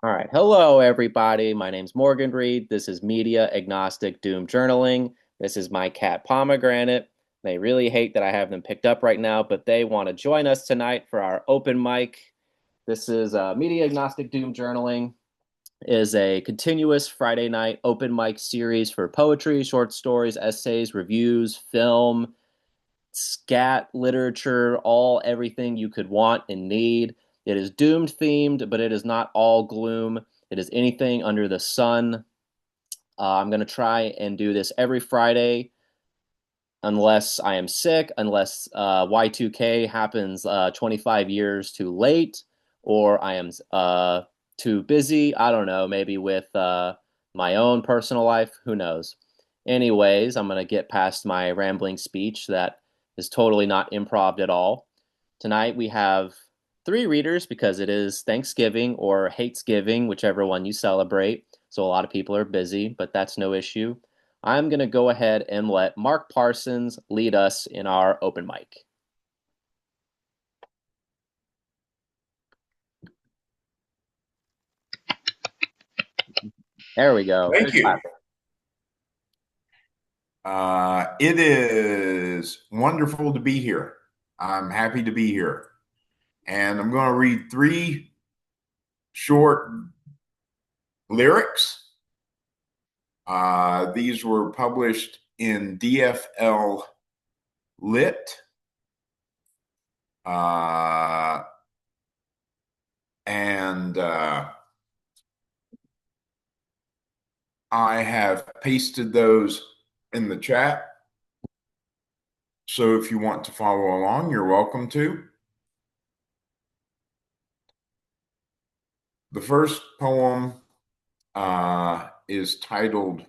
All right. Hello, everybody. My name's Morgenrede. This is Media Agnostic Doom Journaling. This is my cat Pomegranate. They really hate that I have them picked up right now, but they want to join us tonight for our open mic. This is Media Agnostic Doom Journaling is a continuous Friday night open mic series for poetry, short stories, essays, reviews, film, scat, literature, all everything you could want and need. It is doomed themed, but it is not all gloom. It is anything under the sun. I'm going to try and do this every Friday unless I am sick, unless Y2K happens 25 years too late, or I am too busy. I don't know, maybe with my own personal life. Who knows? Anyways, I'm going to get past my rambling speech that is totally not improv at all. Tonight we have three readers because it is Thanksgiving or Hatesgiving, whichever one you celebrate. So a lot of people are busy, but that's no issue. I'm going to go ahead and let Mark Parsons lead us in our open mic. There we go. Thank Good you. clapping. It is wonderful to be here. I'm happy to be here. And I'm going to read three short lyrics. These were published in DFL Lit. Uh, and I have pasted those in the chat. So if you want to follow along, you're welcome to. The first poem is titled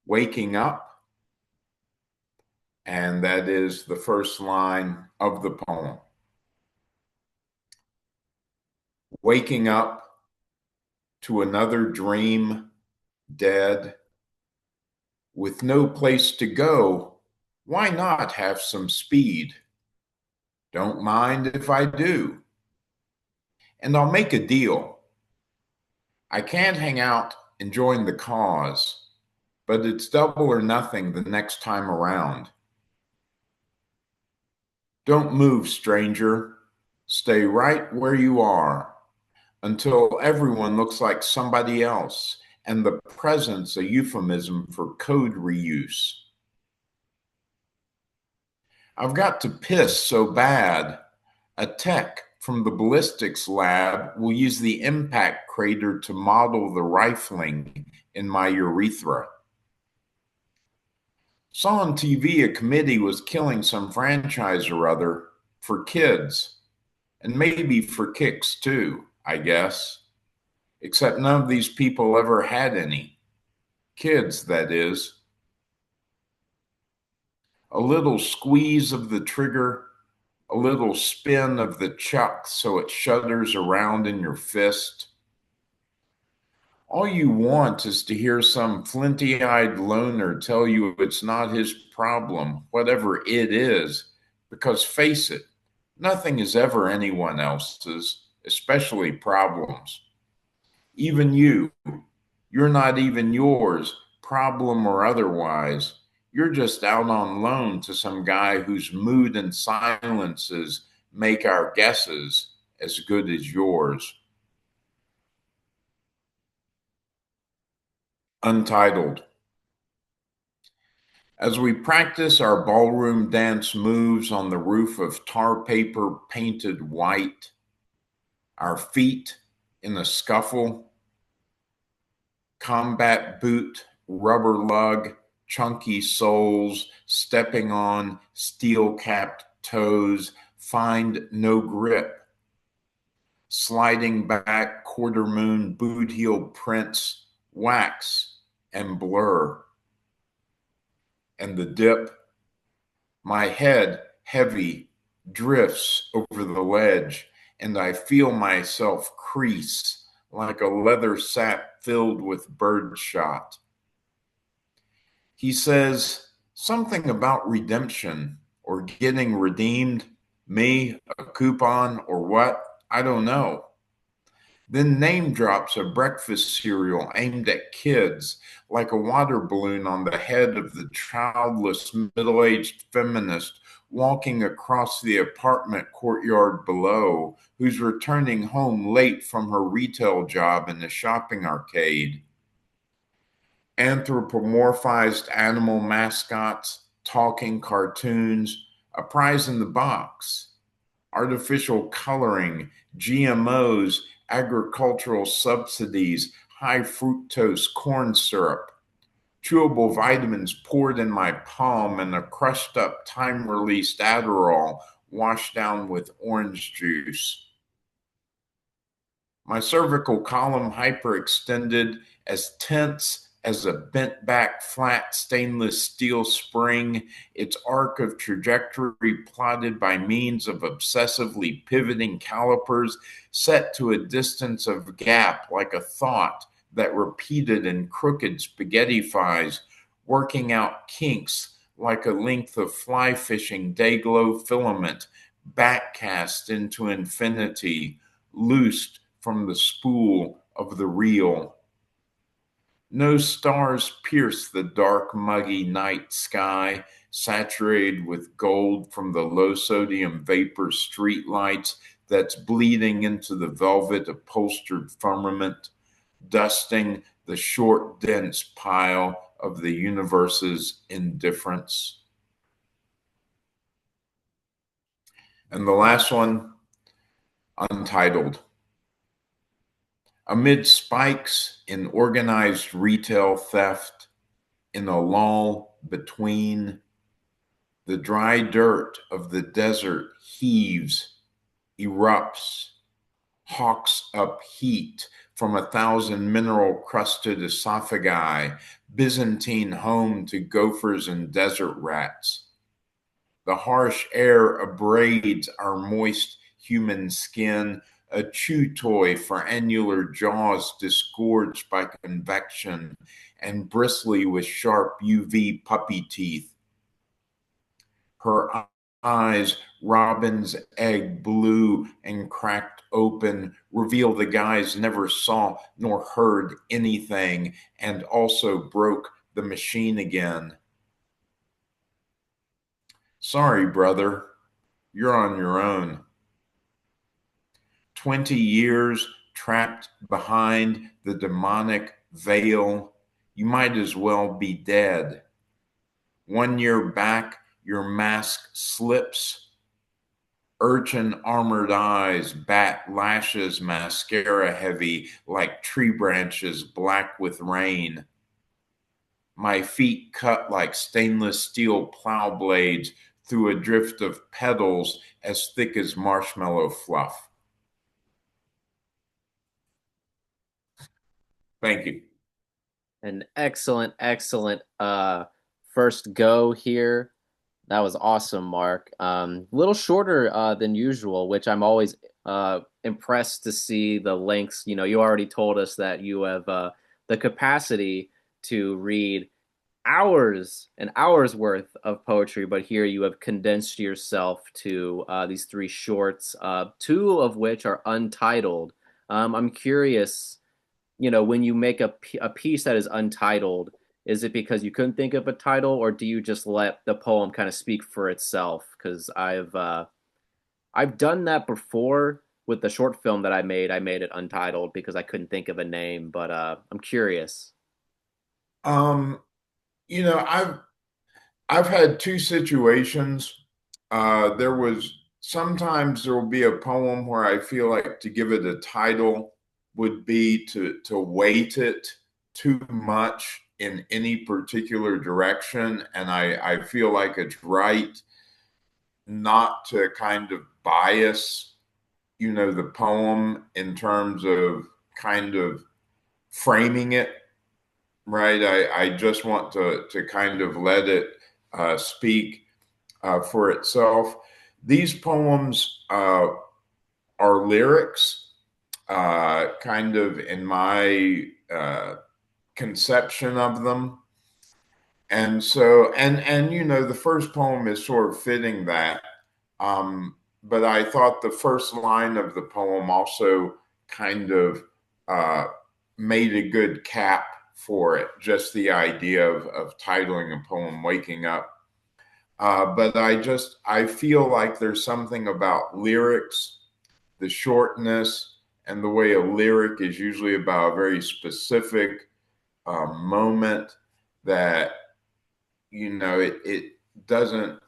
Waking Up, and that is the first line of the poem. Waking up to another dream, dead, with no place to go, why not have some speed? Don't mind if I do. And I'll make a deal. I can't hang out and join the cause, but it's double or nothing the next time around. Don't move, stranger. Stay right where you are until everyone looks like somebody else and the present's a euphemism for code reuse. I've got to piss so bad. A tech from the ballistics lab will use the impact crater to model the rifling in my urethra. Saw on TV a committee was killing some franchise or other for kids, and maybe for kicks too, I guess. Except none of these people ever had any. Kids, that is. A little squeeze of the trigger, a little spin of the chuck so it shudders around in your fist. All you want is to hear some flinty-eyed loner tell you it's not his problem, whatever it is, because face it, nothing is ever anyone else's, especially problems. Even you're not even yours, problem or otherwise. You're just out on loan to some guy whose mood and silences make our guesses as good as yours. Untitled. As we practice our ballroom dance moves on the roof of tar paper painted white, our feet in a scuffle, combat boot, rubber lug, chunky soles, stepping on steel capped toes, find no grip, sliding back quarter moon boot heel prints, wax and blur. And the dip, my head heavy drifts over the ledge, and I feel myself crease like a leather sack filled with birdshot. He says something about redemption or getting redeemed, me, a coupon, or what? I don't know. then name drops a breakfast cereal aimed at kids, like a water balloon on the head of the childless middle aged feminist walking across the apartment courtyard below, who's returning home late from her retail job in the shopping arcade. Anthropomorphized animal mascots, talking cartoons, a prize in the box, artificial coloring, GMOs, agricultural subsidies, high fructose corn syrup, chewable vitamins poured in my palm, and a crushed up time released Adderall washed down with orange juice. My cervical column hyperextended, as tense as a bent back flat stainless steel spring, its arc of trajectory plotted by means of obsessively pivoting calipers set to a distance of gap like a thought that repeated in crooked spaghetti thighs, working out kinks like a length of fly fishing day-glow filament backcast into infinity, loosed from the spool of the reel. No stars pierce the dark, muggy night sky, saturated with gold from the low sodium vapor streetlights that's bleeding into the velvet upholstered firmament, dusting the short, dense pile of the universe's indifference. And the last one, untitled. Amid spikes in organized retail theft, in a lull between, the dry dirt of the desert heaves, erupts, hawks up heat from 1,000 mineral crusted esophagi, Byzantine home to gophers and desert rats. The harsh air abrades our moist human skin, a chew toy for annular jaws disgorged by convection and bristly with sharp UV puppy teeth. Her eyes, robin's egg blue and cracked open, reveal the guys never saw nor heard anything, and also broke the machine again. Sorry, brother, you're on your own. 20 years trapped behind the demonic veil, you might as well be dead. 1 year back, your mask slips. Urchin armored eyes, bat lashes, mascara heavy like tree branches black with rain. My feet cut like stainless steel plow blades through a drift of petals as thick as marshmallow fluff. Thank you. An excellent, excellent first go here. That was awesome, Mark. A little shorter than usual, which I'm always impressed to see the lengths. You know, you already told us that you have the capacity to read hours and hours worth of poetry, but here you have condensed yourself to these three shorts, two of which are untitled. I'm curious, you know, when you make a piece that is untitled, is it because you couldn't think of a title, or do you just let the poem kind of speak for itself? Because I've done that before with the short film that I made. I made it untitled because I couldn't think of a name, but I'm curious. Um, you know, I've had two situations. There was sometimes there will be a poem where I feel like to give it a title would be to weight it too much in any particular direction, and I feel like it's right not to kind of bias, the poem in terms of kind of framing it, right? I just want to kind of let it speak for itself. These poems are lyrics, kind of in my conception of them. And so, the first poem is sort of fitting that. But I thought the first line of the poem also kind of uh, made a good cap for it, just the idea of titling a poem Waking Up. But I feel like there's something about lyrics, the shortness, and the way a lyric is usually about a very specific moment that, it doesn't,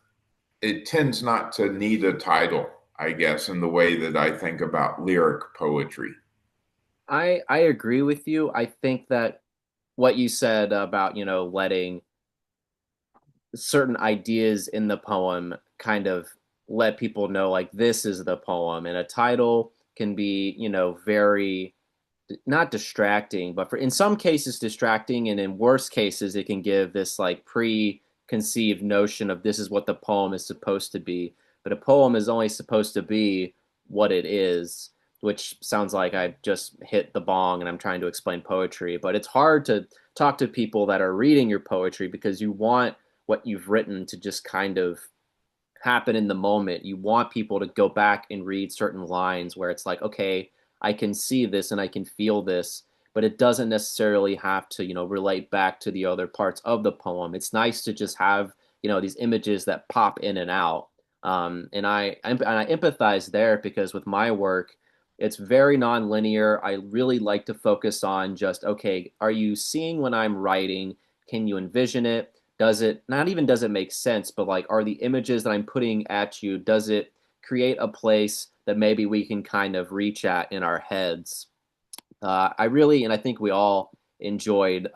it tends not to need a title, I guess, in the way that I think about lyric poetry. I agree with you. I think that what you said about, letting certain ideas in the poem kind of let people know like this is the poem, and a title can be, very not distracting, but for in some cases distracting, and in worse cases it can give this like preconceived notion of this is what the poem is supposed to be. But a poem is only supposed to be what it is, which sounds like I just hit the bong and I'm trying to explain poetry. But it's hard to talk to people that are reading your poetry because you want what you've written to just kind of happen in the moment. You want people to go back and read certain lines where it's like, okay, I can see this and I can feel this, but it doesn't necessarily have to, relate back to the other parts of the poem. It's nice to just have, these images that pop in and out. And I empathize there because with my work, it's very nonlinear. I really like to focus on just, okay, are you seeing when I'm writing? Can you envision it? Does it not even does it make sense, but like, are the images that I'm putting at you, does it create a place that maybe we can kind of reach at in our heads? I really, and I think we all enjoyed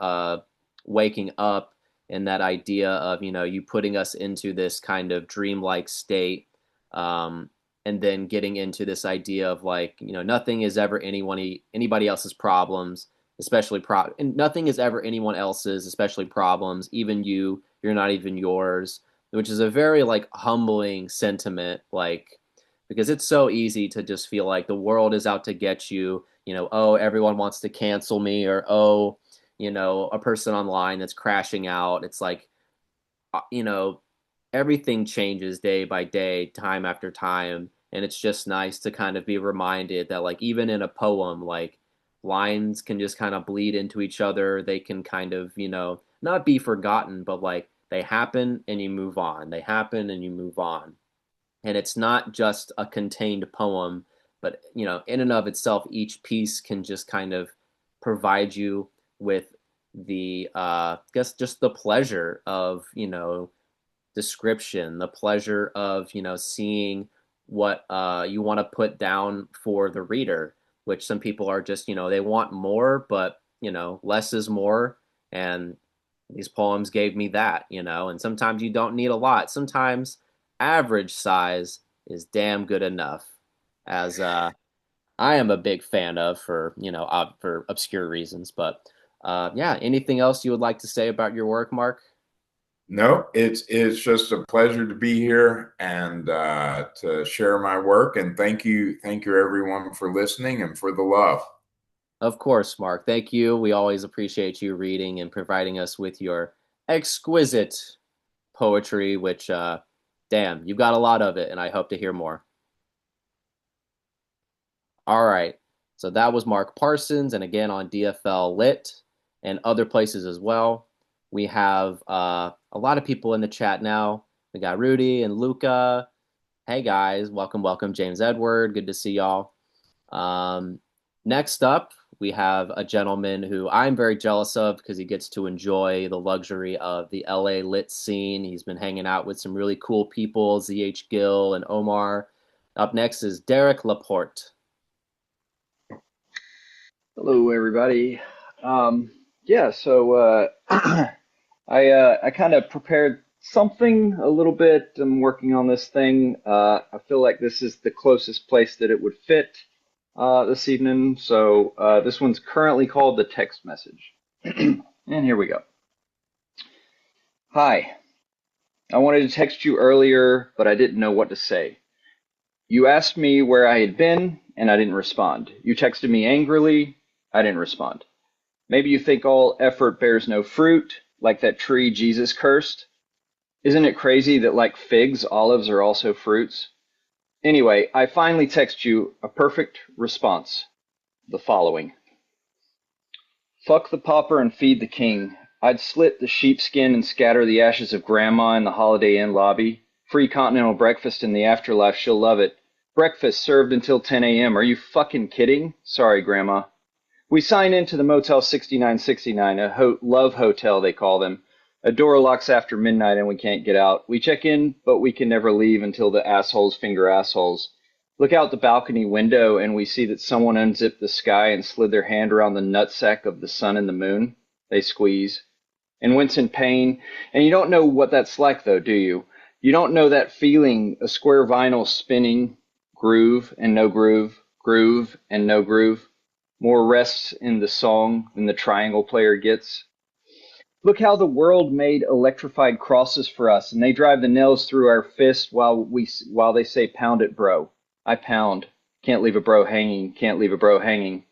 waking up and that idea of, you putting us into this kind of dreamlike state. Um, and then getting into this idea of like, nothing is ever anybody else's problems, especially and nothing is ever anyone else's, especially problems. Even you're not even yours, which is a very like humbling sentiment, like because it's so easy to just feel like the world is out to get you. Oh, everyone wants to cancel me, or oh, a person online that's crashing out. It's like, uh, you know, everything changes day by day, time after time, and it's just nice to kind of be reminded that like even in a poem, like lines can just kind of bleed into each other. They can kind of, not be forgotten, but like they happen and you move on. They happen and you move on. And it's not just a contained poem, but in and of itself, each piece can just kind of provide you with the I guess just the pleasure of description, the pleasure of seeing what you want to put down for the reader, which some people are just they want more, but less is more. And these poems gave me that. And sometimes you don't need a lot. Sometimes average size is damn good enough, as I am a big fan of for for obscure reasons. But yeah, anything else you would like to say about your work, Mark? No, it's just a pleasure to be here and to share my work. And thank you everyone for listening and for the love. Of course, Mark. Thank you. We always appreciate you reading and providing us with your exquisite poetry, which, damn, you've got a lot of it, and I hope to hear more. All right. So that was Mark Parsons, and again on DFL Lit and other places as well. We have a lot of people in the chat now. We got Rudy and Luca. Hey guys, welcome, welcome, James Edward. Good to see y'all. Um, Next up, we have a gentleman who I'm very jealous of because he gets to enjoy the luxury of the LA lit scene. He's been hanging out with some really cool people, ZH Gill and Omar. Up next is Derek LaPorte. Hello, everybody. Yeah, so I kind of prepared something a little bit. I'm working on this thing. I feel like this is the closest place that it would fit this evening. So this one's currently called the text message. And here we go. Hi, I wanted to text you earlier, but I didn't know what to say. You asked me where I had been, and I didn't respond. You texted me angrily. I didn't respond. Maybe you think all effort bears no fruit, like that tree Jesus cursed. Isn't it crazy that like figs, olives are also fruits? Anyway, I finally text you a perfect response. the following. Fuck the pauper and feed the king. I'd slit the sheepskin and scatter the ashes of Grandma in the Holiday Inn lobby. Free continental breakfast in the afterlife, she'll love it. Breakfast served until 10 a.m. Are you fucking kidding? Sorry, Grandma. We sign into the Motel 6969, a love hotel they call them. A door locks after midnight and we can't get out. We check in, but we can never leave until the assholes finger assholes. Look out the balcony window and we see that someone unzipped the sky and slid their hand around the nutsack of the sun and the moon. They squeeze and wince in pain. And you don't know what that's like, though, do you? You don't know that feeling, a square vinyl spinning, groove and no groove, groove and no groove. More rests in the song than the triangle player gets. Look how the world made electrified crosses for us, and they drive the nails through our fist while they say, pound it, bro. I pound. Can't leave a bro hanging, can't leave a bro hanging.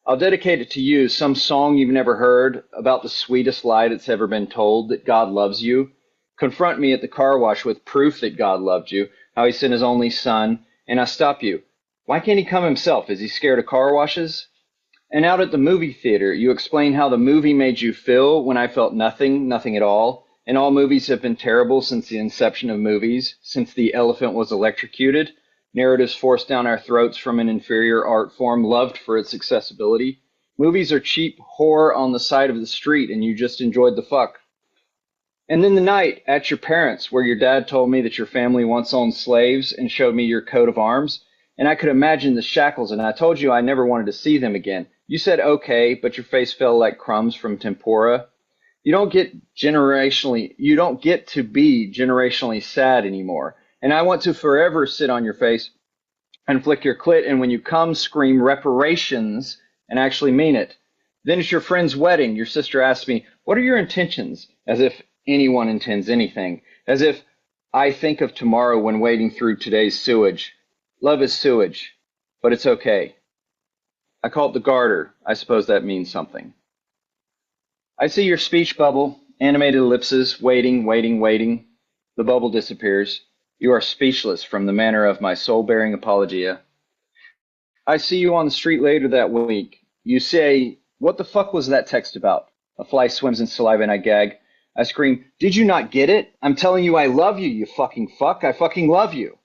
I'll dedicate it to you, some song you've never heard, about the sweetest lie that's ever been told, that God loves you. Confront me at the car wash with proof that God loved you, how he sent his only son, and I stop you. Why can't he come himself? Is he scared of car washes? And out at the movie theater, you explain how the movie made you feel when I felt nothing, nothing at all. And all movies have been terrible since the inception of movies, since the elephant was electrocuted. Narratives forced down our throats from an inferior art form loved for its accessibility. Movies are cheap whore on the side of the street and you just enjoyed the fuck. And then the night at your parents' where your dad told me that your family once owned slaves and showed me your coat of arms. And I could imagine the shackles and I told you I never wanted to see them again. You said okay, but your face fell like crumbs from tempura. You don't get to be generationally sad anymore. And I want to forever sit on your face and flick your clit, and when you come, scream reparations and actually mean it. Then at your friend's wedding, your sister asks me, what are your intentions? As if anyone intends anything. As if I think of tomorrow when wading through today's sewage. Love is sewage, but it's okay. I call it the garter. I suppose that means something. I see your speech bubble, animated ellipses, waiting, waiting, waiting. The bubble disappears. You are speechless from the manner of my soul-bearing apologia. I see you on the street later that week. You say, what the fuck was that text about? A fly swims in saliva and I gag. I scream, did you not get it? I'm telling you I love you, you fucking fuck. I fucking love you.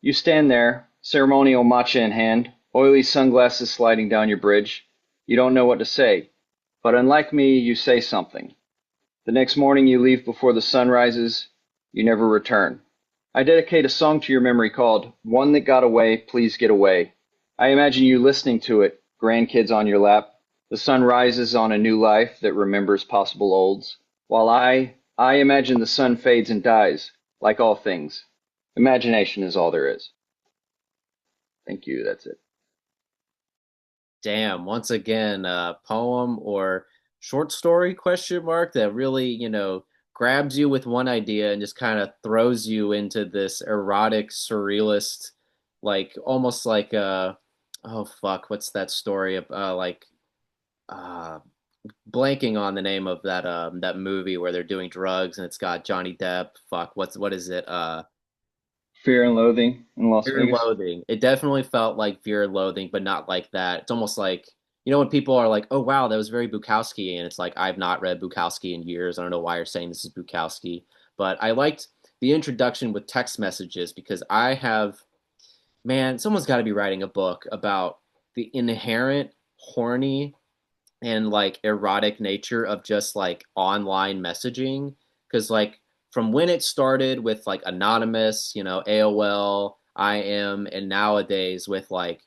You stand there, ceremonial matcha in hand, oily sunglasses sliding down your bridge. You don't know what to say. But unlike me, you say something. The next morning you leave before the sun rises. You never return. I dedicate a song to your memory called One That Got Away, Please Get Away. I imagine you listening to it, grandkids on your lap. The sun rises on a new life that remembers possible olds. While I imagine the sun fades and dies, like all things. Imagination is all there is. Thank you, that's it. Damn, once again, poem or short story question mark that really, grabs you with one idea and just kind of throws you into this erotic surrealist, like almost like oh fuck, what's that story of like uh blanking on the name of that movie where they're doing drugs and it's got Johnny Depp. Fuck, what is it? Fear and Loathing in Las Fear and Vegas. Loathing. It definitely felt like Fear and Loathing, but not like that. It's almost like, when people are like, "Oh wow, that was very Bukowski," and it's like I've not read Bukowski in years. I don't know why you're saying this is Bukowski, but I liked the introduction with text messages because I have, man, someone's got to be writing a book about the inherent horny and like erotic nature of just like online messaging because like from when it started with like anonymous, AOL, IM, and nowadays with like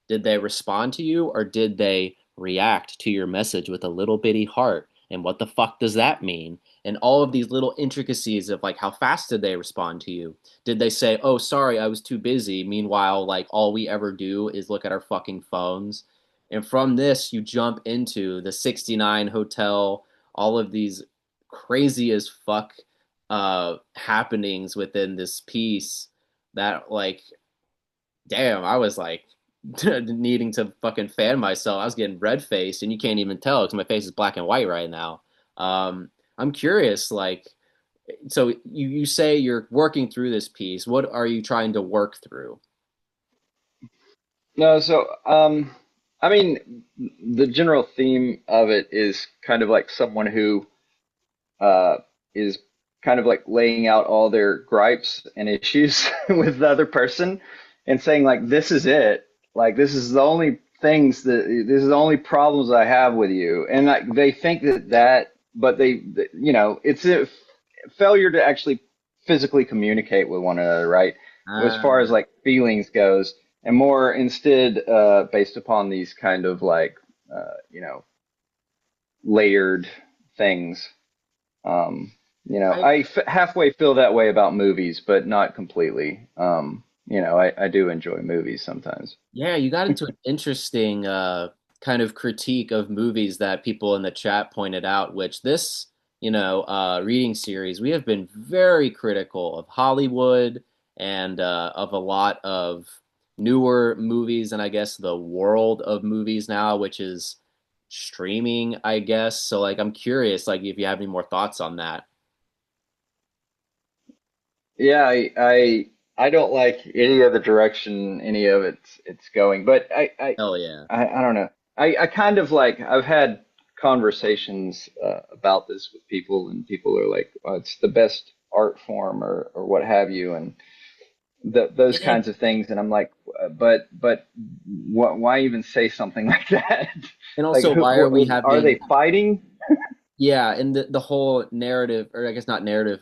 did they respond to you or did they react to your message with a little bitty heart, and what the fuck does that mean, and all of these little intricacies of like how fast did they respond to you, did they say, oh sorry I was too busy, meanwhile like all we ever do is look at our fucking phones. And from this, you jump into the 69 hotel, all of these crazy as fuck happenings within this piece that, like, damn, I was like needing to fucking fan myself. I was getting red faced, and you can't even tell because my face is black and white right now. I'm curious, like, so you say you're working through this piece. What are you trying to work through? No, so I mean, the general theme of it is kind of like someone who uh, is kind of like laying out all their gripes and issues with the other person and saying like, this is it. Like, this is the only things that this is the only problems I have with you. And like, they think but you know, it's a failure to actually physically communicate with one another, right? As far as Ah, like feelings goes, and more instead based upon these kind of like, you know, layered things. Um, you know, I halfway feel that way about movies, but not completely. You know, I do enjoy movies sometimes. Yeah, you got into an interesting kind of critique of movies that people in the chat pointed out, which this, reading series, we have been very critical of Hollywood and of a lot of newer movies, and I guess the world of movies now, which is streaming, I guess. So like I'm curious, like if you have any more thoughts on that. Yeah, I don't like any of the direction any of it's going, but Hell yeah. I don't know. I kind of like I've had conversations about this with people, and people are like, oh, it's the best art form or what have you, and those Yeah. kinds of things, and I'm like, but why even say something like that? And Like, also, why are we are they having fighting? Yeah, and the whole narrative, or I guess not narrative,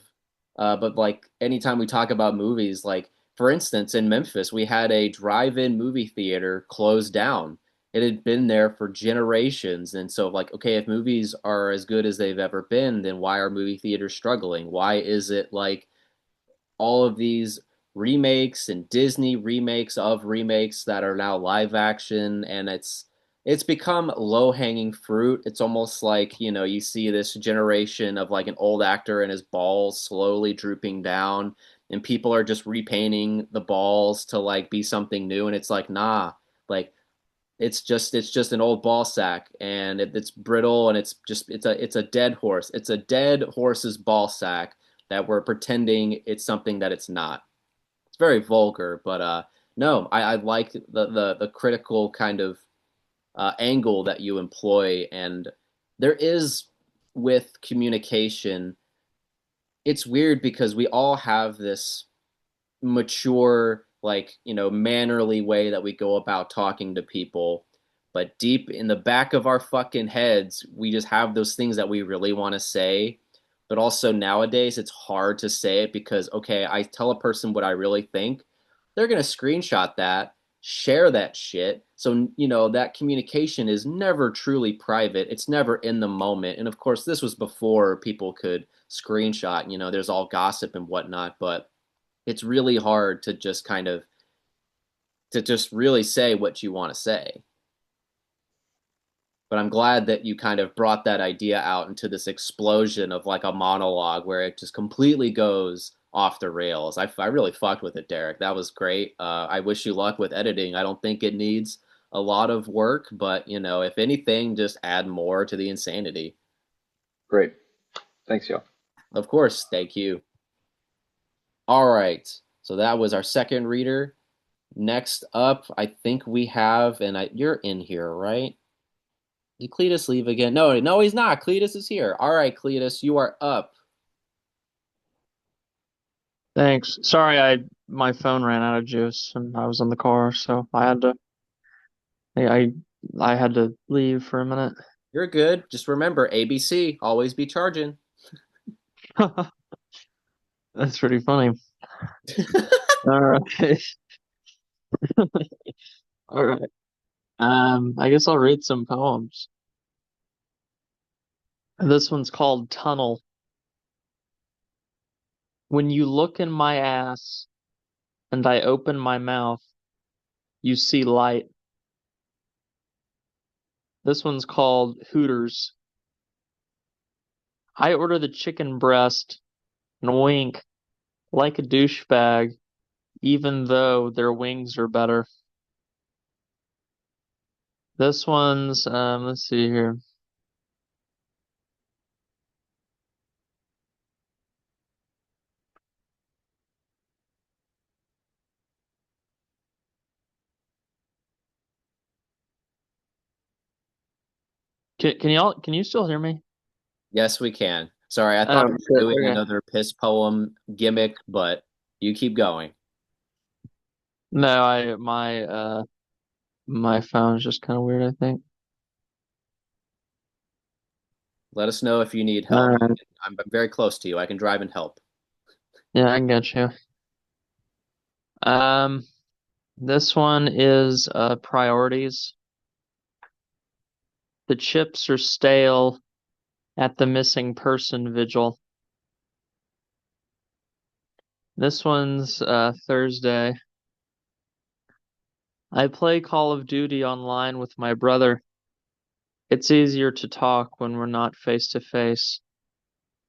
but like anytime we talk about movies, like for instance, in Memphis, we had a drive-in movie theater closed down. It had been there for generations, and so like, okay, if movies are as good as they've ever been, then why are movie theaters struggling? Why is it like all of these remakes and Disney remakes of remakes that are now live action, and it's become low-hanging fruit. It's almost like, you see this generation of like an old actor and his balls slowly drooping down, and people are just repainting the balls to like be something new, and it's like, nah, like it's just an old ball sack, and it's brittle, and it's a dead horse. It's a dead horse's ball sack that we're pretending it's something that it's not. It's very vulgar, but no, I like the critical kind of angle that you employ, and there is with communication. It's weird because we all have this mature, like, mannerly way that we go about talking to people. But deep in the back of our fucking heads, we just have those things that we really want to say. But also nowadays, it's hard to say it because, okay, I tell a person what I really think. They're going to screenshot that, share that shit. So, that communication is never truly private. It's never in the moment. And of course, this was before people could screenshot, there's all gossip and whatnot. But it's really hard to just really say what you want to say. But I'm glad that you kind of brought that idea out into this explosion of like a monologue where it just completely goes off the rails. I really fucked with it, Derek. That was great. I wish you luck with editing. I don't think it needs a lot of work, but if anything, just add more to the insanity. Great, thanks, y'all. Of course, thank you. All right. So that was our second reader. Next up, I think we have, and you're in here, right? Did Cletus leave again? No, no, he's not. Cletus is here. All right, Cletus, you are up. Thanks. Sorry, I my phone ran out of juice and I was in the car, so I I had to leave for a minute. You're good. Just remember, ABC, always be charging. That's pretty funny. All right. All right. I guess I'll read some poems. This one's called Tunnel. When you look in my ass and I open my mouth, you see light. This one's called Hooters. I order the chicken breast and wink like a douchebag, even though their wings are better. This one's, let's see here. Can you still hear me? Yes, we can. Sorry, I thought Oh we shit, were doing okay. another piss poem gimmick, but you keep going. No, my phone's just kind of weird, I think. Let us know if you need All help. right. I'm very close to you. I can drive and help. Yeah, I can get you. Um, this one is priorities. The chips are stale at the missing person vigil. This one's Thursday. I play Call of Duty online with my brother. It's easier to talk when we're not face to face.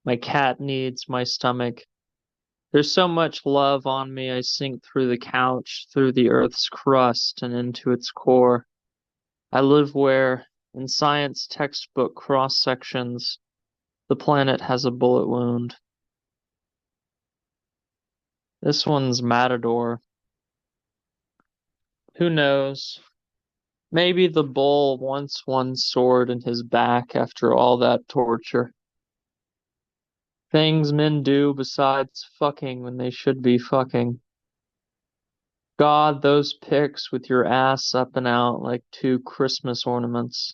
My cat needs my stomach. There's so much love on me, I sink through the couch, through the earth's crust, and into its core. I live where, in science textbook cross sections, the planet has a bullet wound. This one's Matador. Who knows? Maybe the bull once won sword in his back after all that torture. Things men do besides fucking when they should be fucking. God, those pics with your ass up and out like two Christmas ornaments.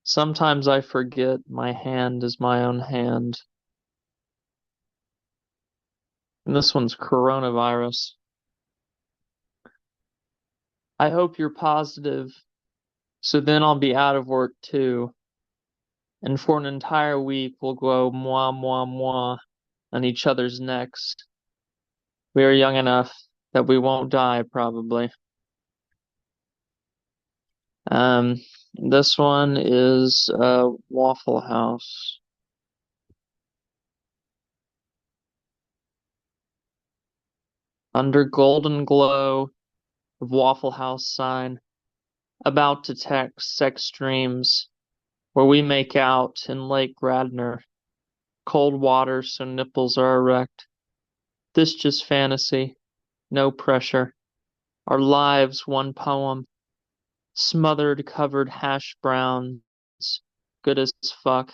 Sometimes I forget my hand is my own hand. And this one's coronavirus. I hope you're positive, so then I'll be out of work too. And for an entire week, we'll go moi, moi, moi on each other's necks. We are young enough that we won't die, probably. Um, this one is Waffle House. Under golden glow of Waffle House sign, about to text sex dreams, where we make out in Lake Radnor. Cold water so nipples are erect. This just fantasy, no pressure. Our lives one poem, smothered covered hash browns, good as fuck.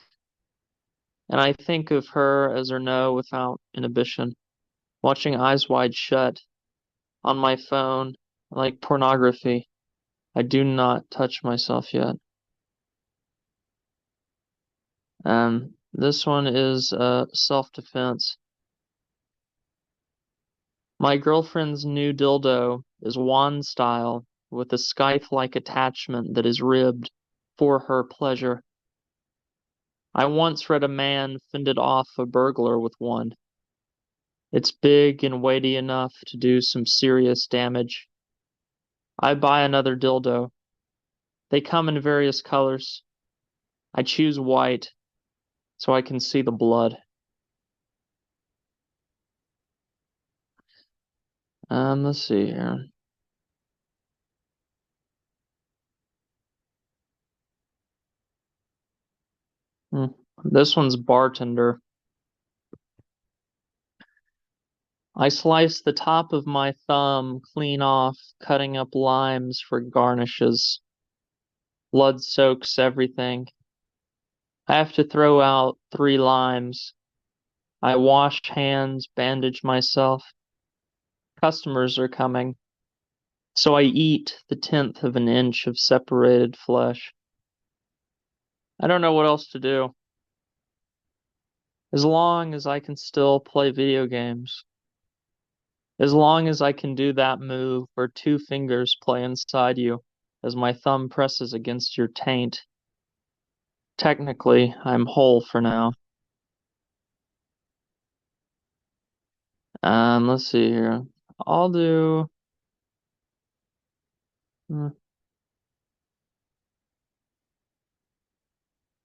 And I think of her as her no without inhibition, watching Eyes Wide Shut on my phone like pornography. I do not touch myself yet. This one is self-defense. My girlfriend's new dildo is wand style with a scythe-like attachment that is ribbed for her pleasure. I once read a man fended off a burglar with one. It's big and weighty enough to do some serious damage. I buy another dildo. They come in various colors. I choose white so I can see the blood. Let's see here. Hmm. This one's bartender. I slice the top of my thumb clean off, cutting up limes for garnishes. Blood soaks everything. I have to throw out 3 limes. I wash hands, bandage myself. Customers are coming. So I eat the 10th of an inch of separated flesh. I don't know what else to do. As long as I can still play video games. As long as I can do that move where 2 fingers play inside you as my thumb presses against your taint. Technically, I'm whole for now. Let's see here. I'll do. hmm,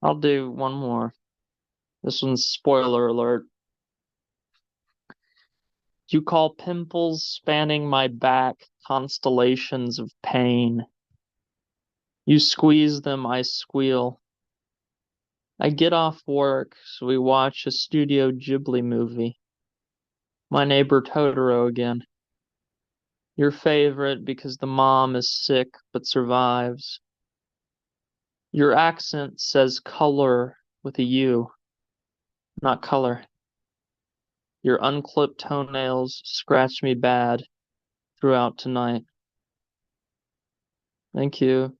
I'll do one more. This one's spoiler alert. You call pimples spanning my back constellations of pain. You squeeze them, I squeal. I get off work, so we watch a Studio Ghibli movie. My Neighbor Totoro again. Your favorite because the mom is sick but survives. Your accent says color with a U, not color. Your unclipped toenails scratch me bad throughout tonight. Thank you.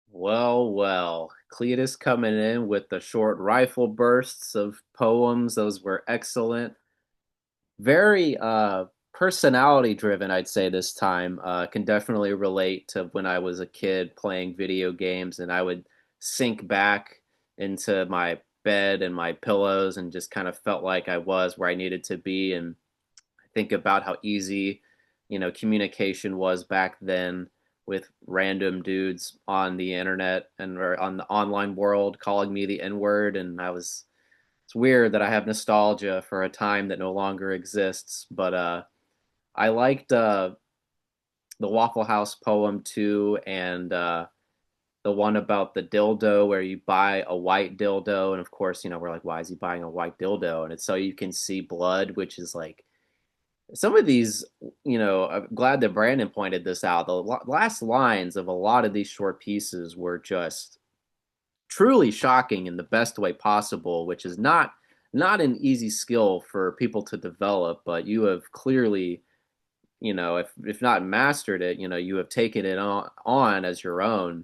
Well, well, Cletus coming in with the short rifle bursts of poems. Those were excellent. Very personality driven, I'd say this time. Can definitely relate to when I was a kid playing video games and I would sink back into my bed and my pillows and just kind of felt like I was where I needed to be. And I think about how easy, communication was back then with random dudes on the internet and or on the online world calling me the N word. And it's weird that I have nostalgia for a time that no longer exists. But I liked the Waffle House poem too, and the one about the dildo where you buy a white dildo, and of course, we're like, why is he buying a white dildo? And it's so you can see blood, which is like some of these, I'm glad that Brandon pointed this out. The last lines of a lot of these short pieces were just truly shocking in the best way possible, which is not an easy skill for people to develop, but you have clearly, if not mastered it, you have taken it on as your own.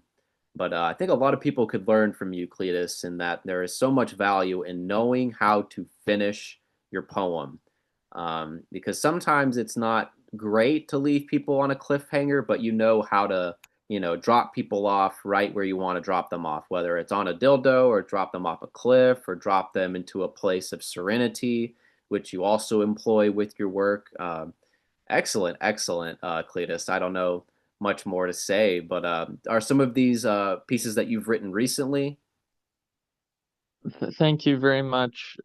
But I think a lot of people could learn from you, Cletus, in that there is so much value in knowing how to finish your poem. Because sometimes it's not great to leave people on a cliffhanger, but you know how to, drop people off right where you want to drop them off, whether it's on a dildo or drop them off a cliff or drop them into a place of serenity, which you also employ with your work. Excellent, excellent, Cletus. I don't know much more to say, but are some of these pieces that you've written recently? Thank you very much,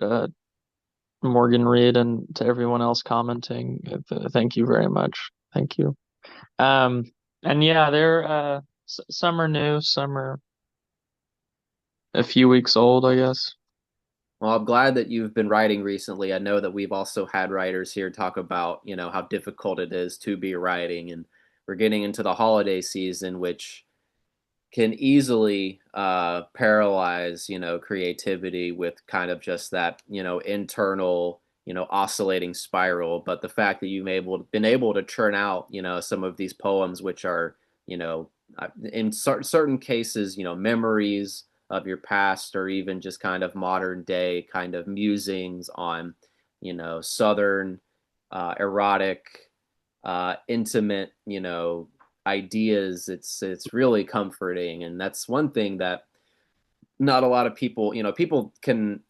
Morgenrede, and to everyone else commenting. Thank you very much. Thank you. Um, and yeah, they're some are new, some are a few weeks old, I guess. Well, I'm glad that you've been writing recently. I know that we've also had writers here talk about, how difficult it is to be writing, and we're getting into the holiday season, which can easily paralyze, creativity with kind of just that, internal, oscillating spiral. But the fact that been able to churn out, some of these poems, which are, you know, in certain cases, memories of your past, or even just kind of modern day kind of musings on, Southern, erotic, intimate, ideas. It's really comforting, and that's one thing that not a lot of people, people can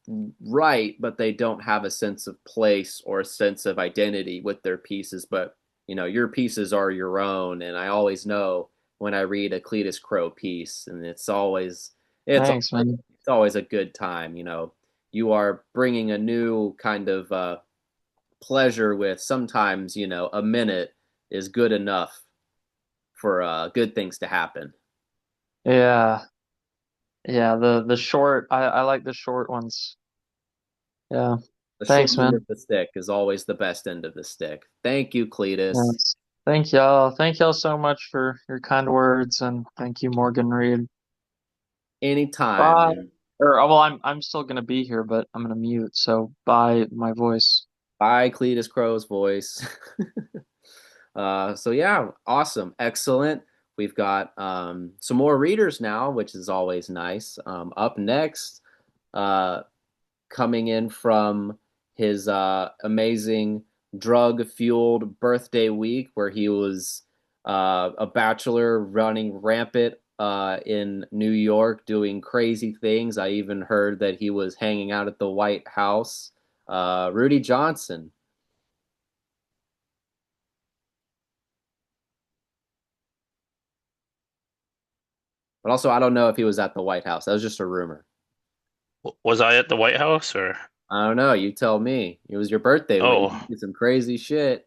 write, but they don't have a sense of place or a sense of identity with their pieces. But your pieces are your own, and I always know when I read a Cletus Crow piece, and it's Thanks, man. it's always a good time. You are bringing a new kind of pleasure with sometimes a minute is good enough for good things to happen. Yeah, yeah. The short, I like the short ones. Yeah. The short Thanks, end man. of the stick is always the best end of the stick. Thank you, Cletus. Yes. Thank y'all. Thank y'all so much for your kind words, and thank you, Morgan Reed. Anytime. Bye. And Or well, I'm still gonna be here, but I'm gonna mute. So bye, my voice. bye, Cletus Crow's voice. So yeah, awesome, excellent. We've got some more readers now, which is always nice. Up next, uh, coming in from his amazing drug fueled birthday week where he was a bachelor running rampant in New York doing crazy things. I even heard that he was hanging out at the White House. Rudy Johnson. But also, I don't know if he was at the White House. That was just a rumor. Was I at the White House or? I don't know. You tell me. It was your birthday week. Oh, You did some crazy shit.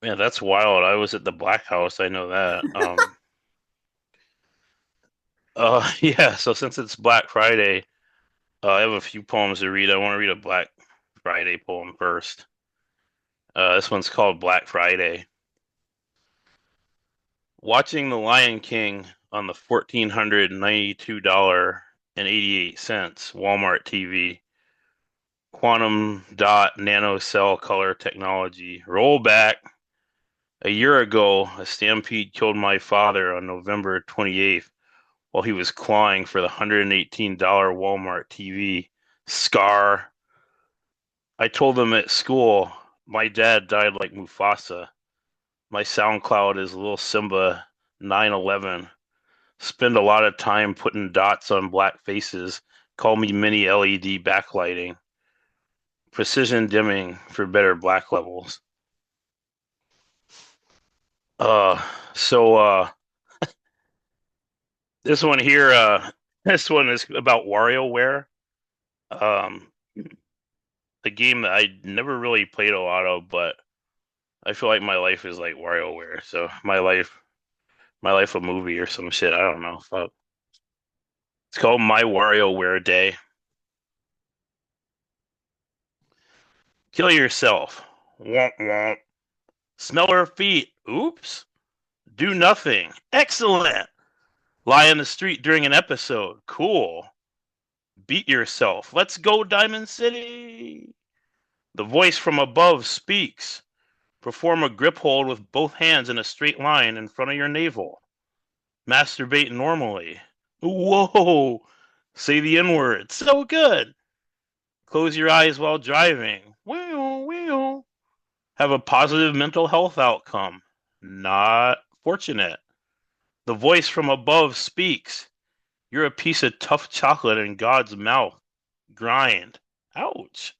man, that's wild. I was at the Black House. I know that. Yeah. So since it's Black Friday, I have a few poems to read. I want to read a Black Friday poem first. This one's called Black Friday. Watching The Lion King on the $1,492.88 Walmart TV. Quantum dot nanocell color technology. Roll back. A year ago, a stampede killed my father on November 28th while he was clawing for the $118 Walmart TV. Scar. I told them at school, my dad died like Mufasa. My SoundCloud is Little Simba 911. Spend a lot of time putting dots on black faces. Call me mini LED backlighting. Precision dimming for better black levels. Uh, so this one here, this one is about WarioWare. A game that I never really played a lot of, but I feel like my life is like WarioWare. So my life a movie or some shit. I don't know. Fuck. It's called My WarioWare Day. Kill yourself. Womp womp. Smell her feet. Oops. Do nothing. Excellent. Lie in the street during an episode. Cool. Beat yourself. Let's go, Diamond City. The voice from above speaks. Perform a grip hold with both hands in a straight line in front of your navel. Masturbate normally. Whoa. Say the N-word. So good. Close your eyes while driving. Wheel. Have a positive mental health outcome. Not fortunate. The voice from above speaks. You're a piece of tough chocolate in God's mouth. Grind. Ouch.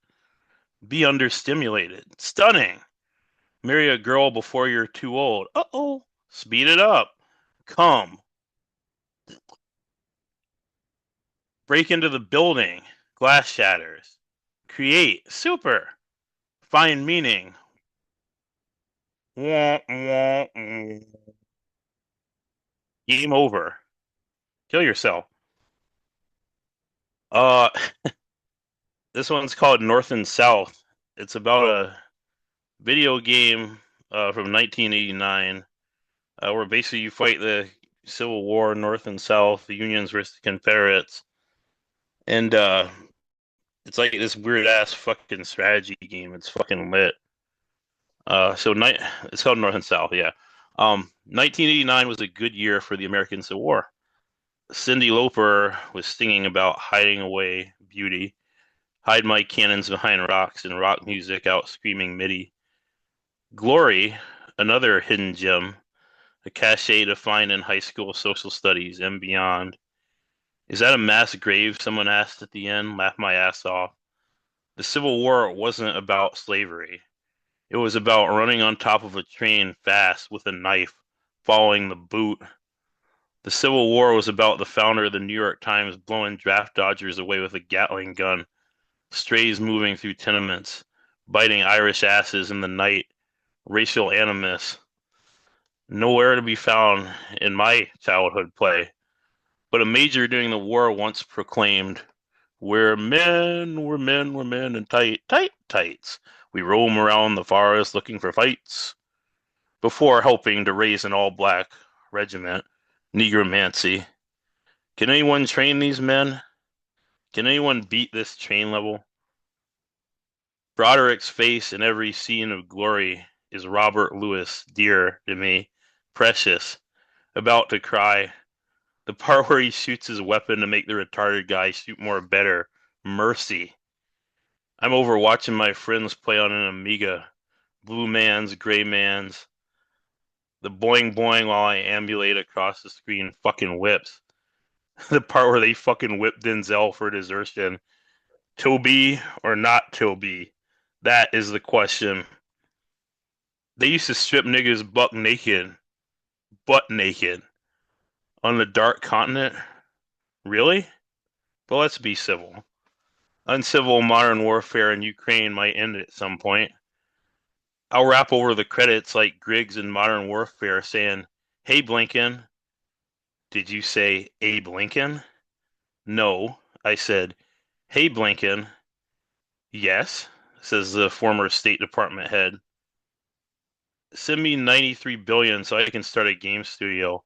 Be understimulated. Stunning. Marry a girl before you're too old. Uh-oh. Speed it up. Come. Break into the building. Glass shatters. Create. Super. Find meaning. Game over. Kill yourself. Uh, this one's called North and South. It's about a video game from 1989 where basically you fight the Civil War, North and South, the Unions versus the Confederates, and it's like this weird ass fucking strategy game. It's fucking lit. It's called North and South. Yeah. 1989 was a good year for the American Civil War. Cyndi Lauper was singing about hiding away beauty. Hide my cannons behind rocks and rock music out screaming MIDI. Glory, another hidden gem, a cachet to find in high school social studies and beyond. Is that a mass grave? Someone asked at the end. Laughed my ass off. The Civil War wasn't about slavery. It was about running on top of a train fast with a knife, following the boot. The Civil War was about the founder of the New York Times blowing draft dodgers away with a Gatling gun, strays moving through tenements, biting Irish asses in the night, racial animus. Nowhere to be found in my childhood play. But a major during the war once proclaimed, we're men in tights. We roam around the forest looking for fights. Before helping to raise an all-black regiment, negromancy. Can anyone train these men? Can anyone beat this train level? Broderick's face in every scene of glory is Robert Louis, dear to me, precious, about to cry. The part where he shoots his weapon to make the retarded guy shoot more better. Mercy. I'm over watching my friends play on an Amiga. Blue man's, gray man's. The boing boing while I ambulate across the screen fucking whips. The part where they fucking whip Denzel for desertion. Toby or not Toby? That is the question. They used to strip niggas butt naked, on the dark continent. Really? But let's be civil. Uncivil modern warfare in Ukraine might end at some point. I'll rap over the credits like Griggs in Modern Warfare saying, hey Blinken. Did you say Abe Lincoln? No, I said, hey Blinken. Yes, says the former State Department head. send me 93 billion so I can start a game studio.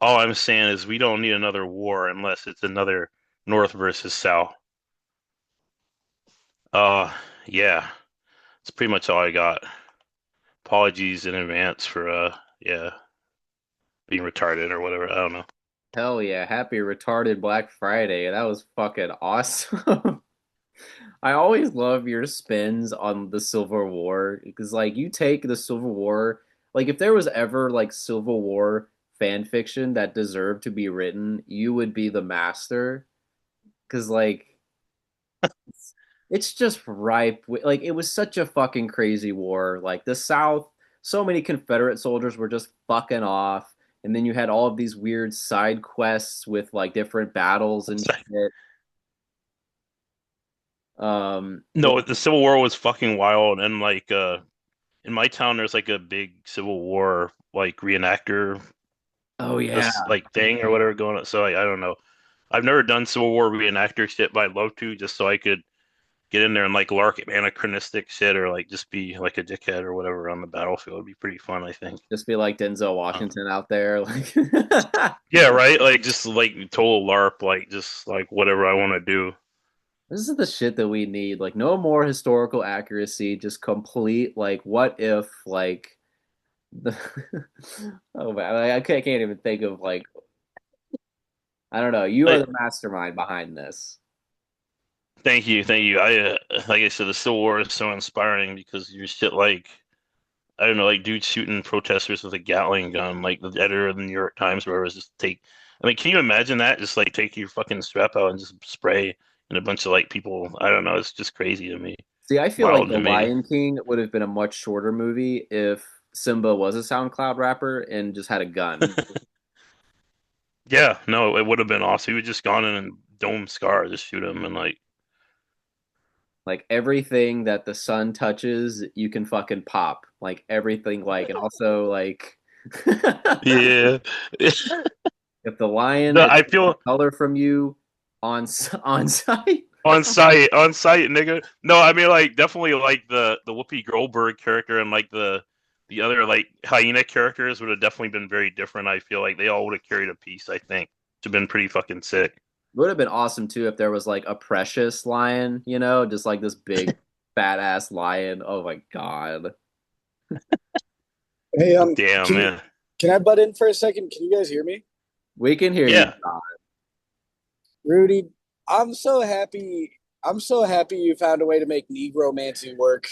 All I'm saying is we don't need another war unless it's another North versus South. Uh, yeah, that's pretty much all I got. Apologies in advance for yeah, being retarded or whatever. I don't know. Hell yeah, happy retarded Black Friday. That was fucking awesome. I always love your spins on the Civil War because like you take the Civil War, like if there was ever like Civil War fan fiction that deserved to be written, you would be the master because like it's just ripe like it was such a fucking crazy war. Like the South, so many Confederate soldiers were just fucking off, and then you had all of these weird side quests with like different battles and shit. But No, the Civil War was fucking wild, and like in my town, there's like a big Civil War like reenactor oh yeah, this like thing or whatever going on. So I don't know. I've never done Civil War reenactor shit, but I'd love to just so I could get in there and like lark anachronistic shit or like just be like a dickhead or whatever on the battlefield. It'd be pretty fun, I think. just be like Denzel Uh, Washington out there, like yeah, right. Like just like total LARP, like just like whatever I want to do. this is the shit that we need. Like no more historical accuracy, just complete like what if like the oh man, I can't even think of like I don't know. You are Like, the mastermind behind this. thank you, thank you. Like I said, the Civil War is so inspiring because you shit like I don't know, like dudes shooting protesters with a Gatling gun, like the editor of the New York Times, where it was just take. I mean, can you imagine that? Just like take your fucking strap out and just spray and a bunch of like people. I don't know. It's just crazy to me, See, I feel like wild The to me. Lion King would have been a much shorter movie if Simba was a SoundCloud rapper and just had a gun. Yeah, no, it would have been awesome. He would just gone in and dome Scar, just shoot him and like, Like everything that the sun touches, you can fucking pop. Like everything, like and also like yeah. if the lion No, I admits feel color from you on site. on site, nigga. No, I mean like definitely like the Whoopi Goldberg character and like the other like hyena characters would have definitely been very different. I feel like they all would have carried a piece. I think which have been pretty fucking sick. Would have been awesome too if there was like a precious lion, you know, just like this big fat ass lion. Oh my god. Hey, Damn, can man. can I butt in for a second? Can you guys hear me? We can hear you, Yeah, John. Rudy, I'm so happy. I'm so happy you found a way to make Negromancy work.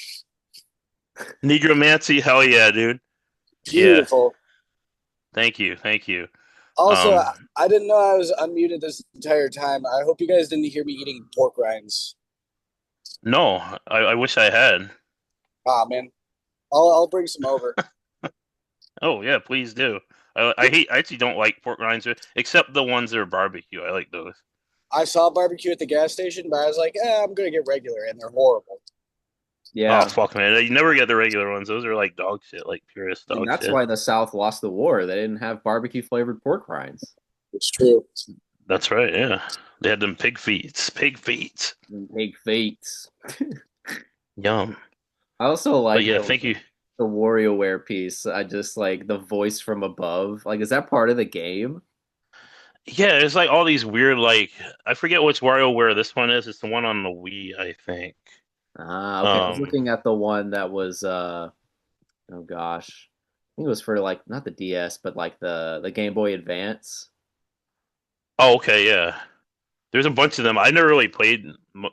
Negromancy, hell yeah, dude. Yeah, Beautiful. thank you, thank you. Also, Um, I didn't know I was unmuted this entire time. I hope you guys didn't hear me eating pork rinds. no, I wish I had. Ah, man. I'll bring some over. Oh yeah, please do. I actually don't like pork rinds, except the ones that are barbecue. I like those. I saw barbecue at the gas station, but I was like, I'm gonna get regular, and they're horrible. Oh Yeah. fuck, man! You never get the regular ones. Those are like dog shit, like purest And dog that's shit. why the South lost the war. They didn't have barbecue flavored pork rinds It's true. That's right. Yeah, they had them pig feet. Pig feet. and pig feet. Yum. I also But like yeah, thank you. the WarioWare piece. I just like the voice from above. Like, is that part of the game? Yeah, it's like all these weird like I forget which WarioWare this one is. It's the one on the Wii, I think. Ah, okay. I was Um. looking at the one that was oh gosh. I think it was for like not the DS, but like the Game Boy Advance. Oh, okay. Yeah. There's a bunch of them. I never really played.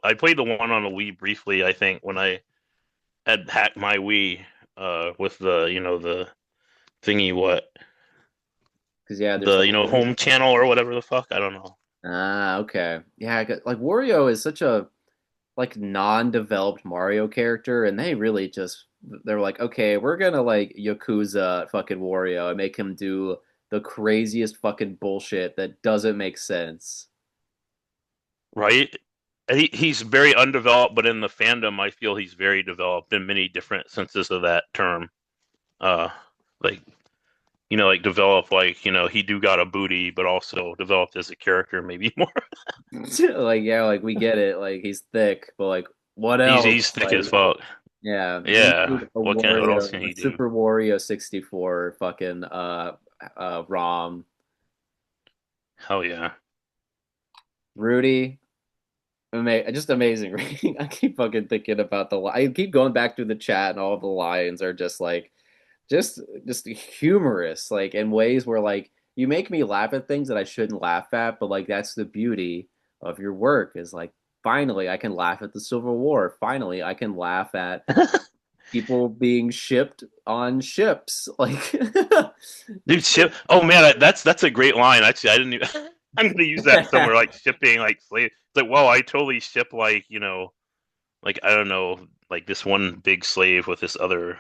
I played the one on the Wii briefly. I think when I had hacked my Wii, with the the thingy what Because yeah, there's the the home channel or whatever the fuck. I don't know. ah, okay. Yeah, like Wario is such a like non-developed Mario character, and they really just they're like, okay, we're gonna like Yakuza fucking Wario and make him do the craziest fucking bullshit that doesn't make sense. Right? And he's very undeveloped, but in the fandom, I feel he's very developed in many different senses of that term. Uh, like like develop like he do got a booty, but also developed as a character maybe more. Like yeah, like we get it, like he's thick, but like what he's else? he's thick as Like fuck. Yeah, we Yeah. need a What else can Wario, a he do? Super Wario 64 fucking ROM. Hell yeah. Rudy, just amazing reading. I keep fucking thinking about I keep going back through the chat and all the lines are just like just humorous, like in ways where like you make me laugh at things that I shouldn't laugh at, but like that's the beauty of your work is like finally I can laugh at the Civil War. Finally I can laugh at people being shipped on ships. Like Dude, ship. Oh man, that's a great line. Actually, I didn't even. I'm gonna use that somewhere, like shipping, like slave. It's like, whoa, I totally ship, like, like, I don't know, like this one big slave with this other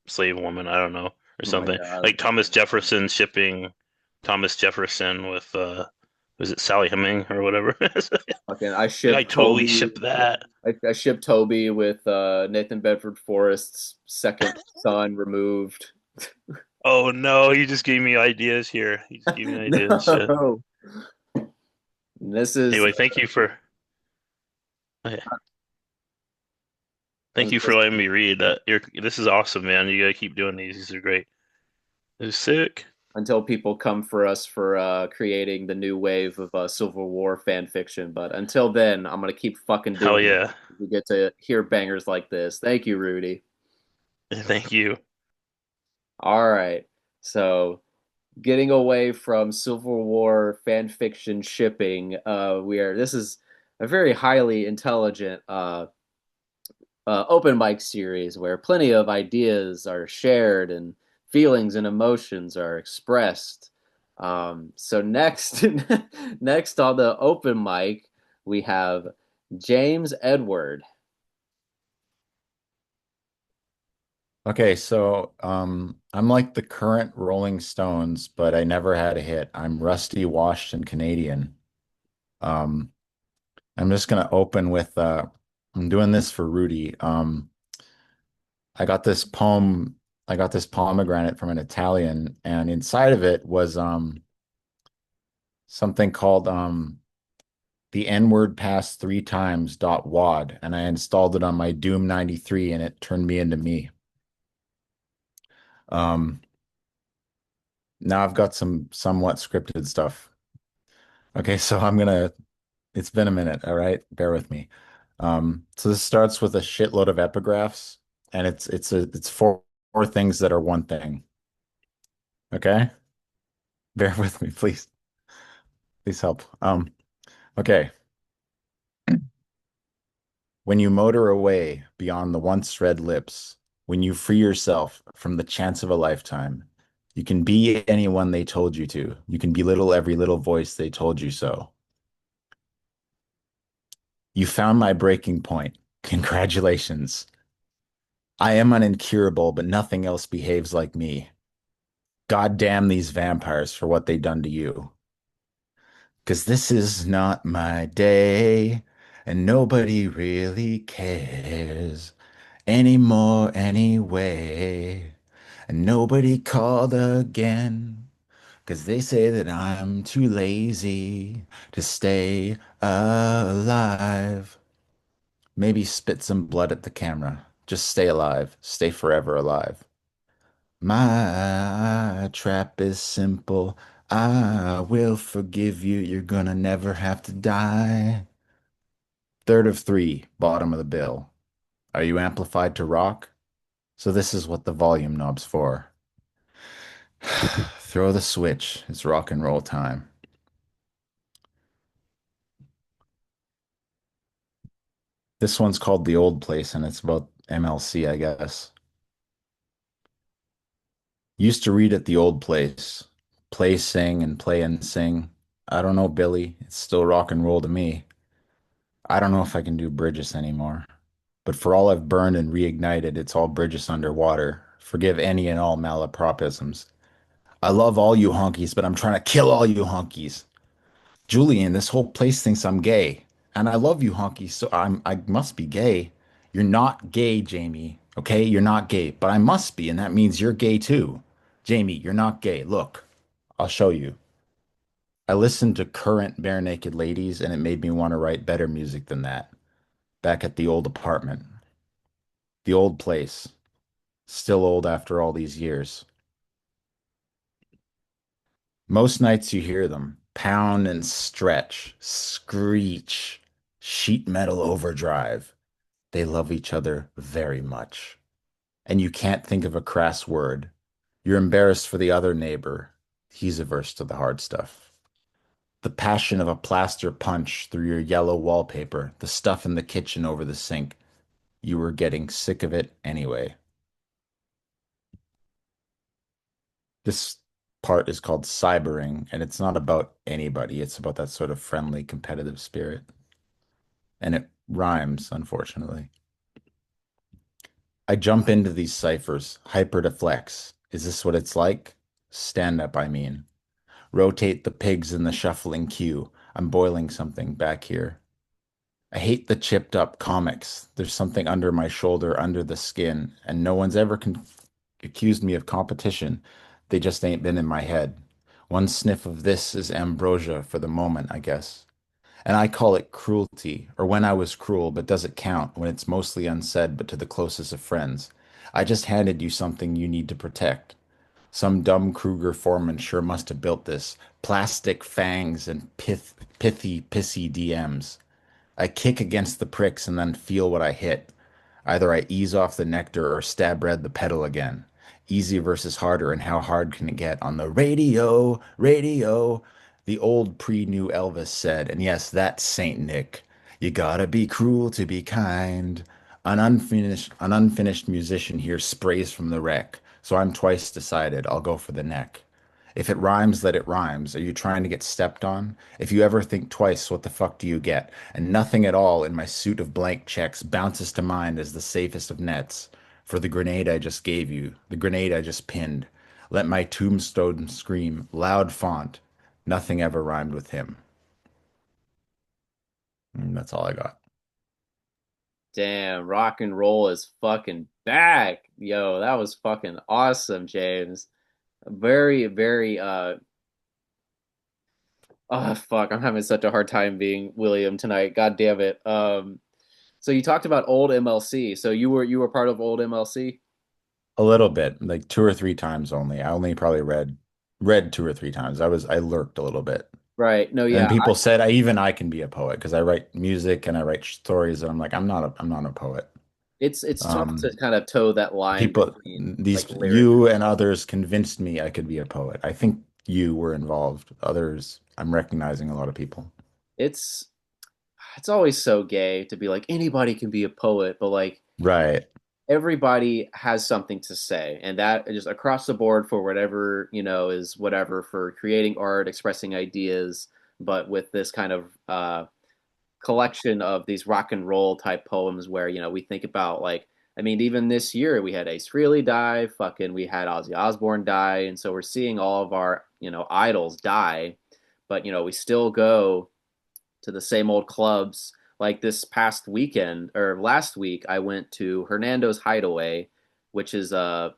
slave woman. I don't know, or oh my something. God. Like Thomas Jefferson shipping Thomas Jefferson with was it Sally Heming or whatever? Fucking I Like, I shipped totally Toby. ship that. I shipped Toby with Nathan Bedford Forrest's second son removed. Oh no, you just gave me ideas here. You just gave me ideas. Shit. No. This is Anyway, thank you for. Okay. Thank you for letting me read that. This is awesome, man. You gotta keep doing these. These are great. This is sick. until people come for us for creating the new wave of Civil War fan fiction. But until then, I'm gonna keep fucking Hell doing it. yeah. We get to hear bangers like this. Thank you, Rudy. Thank you. All right, so getting away from Civil War fan fiction shipping, this is a very highly intelligent open mic series where plenty of ideas are shared and feelings and emotions are expressed. So next, next on the open mic, we have James Edward. Okay, so I'm like the current Rolling Stones, but I never had a hit. I'm rusty, washed, and Canadian. Um, I'm just gonna open with I'm doing this for Rudy. I got this poem, I got this pomegranate from an Italian, and inside of it was something called the N-word passed 3 times dot wad, and I installed it on my Doom 93 and it turned me into me. Um, Now I've got some somewhat scripted stuff. Okay, so it's been a minute, all right? Bear with me. So this starts with a shitload of epigraphs, and it's four things that are one thing. Okay? Bear with me, please. Please help. Okay. When you motor away beyond the once red lips, when you free yourself from the chance of a lifetime, you can be anyone they told you to. You can belittle every little voice they told you so. You found my breaking point. Congratulations. I am an incurable, but nothing else behaves like me. God damn these vampires for what they done to you. 'Cause this is not my day, and nobody really cares anymore anyway. And nobody called again, 'cause they say that I'm too lazy to stay alive. Maybe spit some blood at the camera. Just stay alive. Stay forever alive. My trap is simple. I will forgive you. You're gonna never have to die. Third of three, bottom of the bill. Are you amplified to rock? So this is what the volume knob's for. Throw the switch. It's rock and roll time. This one's called The Old Place, and it's about MLC, I guess. Used to read at the old place. Play, sing, and play and sing. I don't know, Billy. It's still rock and roll to me. I don't know if I can do Bridges anymore. But for all I've burned and reignited, it's all Bridges underwater. Forgive any and all malapropisms. I love all you honkies, but I'm trying to kill all you honkies. Julian, this whole place thinks I'm gay. And I love you honkies, so I must be gay. You're not gay, Jamie. Okay? You're not gay, but I must be, and that means you're gay too. Jamie, you're not gay. Look, I'll show you. I listened to current Bare Naked Ladies, and it made me want to write better music than that. Back at the old apartment. The old place, still old after all these years. Most nights you hear them pound and stretch, screech, sheet metal overdrive. They love each other very much. And you can't think of a crass word. You're embarrassed for the other neighbor. He's averse to the hard stuff. The passion of a plaster punch through your yellow wallpaper, the stuff in the kitchen over the sink. You were getting sick of it anyway. This part is called cybering, and it's not about anybody. It's about that sort of friendly, competitive spirit. And it rhymes, unfortunately. I jump into these ciphers, hyper to flex. Is this what it's like? Stand up, I mean. Rotate the pigs in the shuffling queue. I'm boiling something back here. I hate the chipped up comics. There's something under my shoulder, under the skin, and no one's ever accused me of competition. They just ain't been in my head. One sniff of this is ambrosia for the moment, I guess. And I call it cruelty, or when I was cruel, but does it count when it's mostly unsaid but to the closest of friends? I just handed you something you need to protect. Some dumb Kruger foreman sure must have built this. Plastic fangs and pithy, pissy DMs. I kick against the pricks and then feel what I hit. Either I ease off the nectar or stab red the pedal again. Easy versus harder, and how hard can it get on the radio? Radio, the old pre-new Elvis said, and yes, that's Saint Nick. You gotta be cruel to be kind. An unfinished musician here sprays from the wreck, so I'm twice decided I'll go for the neck. If it rhymes, let it rhymes. Are you trying to get stepped on? If you ever think twice, what the fuck do you get? And nothing at all in my suit of blank checks bounces to mind as the safest of nets. For the grenade I just gave you, the grenade I just pinned. Let my tombstone scream, loud font. Nothing ever rhymed with him. And that's all I got. Damn, rock and roll is fucking back. Yo, that was fucking awesome, James. Very, very oh fuck, I'm having such a hard time being William tonight. God damn it. So you talked about old MLC. So you were part of old MLC? A little bit, like two or three times only. I only probably read two or three times. I lurked a little bit. Right. No, And then yeah. people said I can be a poet because I write music and I write stories and I'm like I'm not a poet. It's tough Um to kind of toe that line people between these like lyric. you and others convinced me I could be a poet. I think you were involved. Others, I'm recognizing a lot of people. It's it's always so gay to be like anybody can be a poet, but like Right. everybody has something to say, and that is just across the board for whatever, is whatever for creating art, expressing ideas, but with this kind of collection of these rock and roll type poems where, we think about like, I mean, even this year we had Ace Frehley die, fucking we had Ozzy Osbourne die, and so we're seeing all of our, idols die, but we still go to the same old clubs. Like this past weekend or last week, I went to Hernando's Hideaway, which is a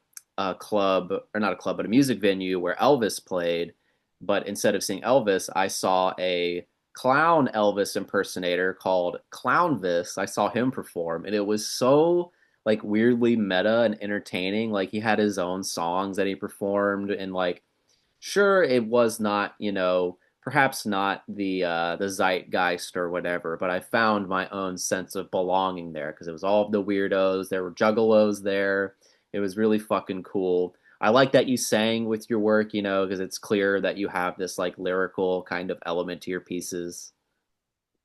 club, or not a club, but a music venue where Elvis played. But instead of seeing Elvis, I saw a clown Elvis impersonator called Clownvis. I saw him perform, and it was so like weirdly meta and entertaining. Like he had his own songs that he performed, and like sure it was not, perhaps not the zeitgeist or whatever, but I found my own sense of belonging there because it was all of the weirdos. There were juggalos there. It was really fucking cool. I like that you sang with your work, because it's clear that you have this like lyrical kind of element to your pieces.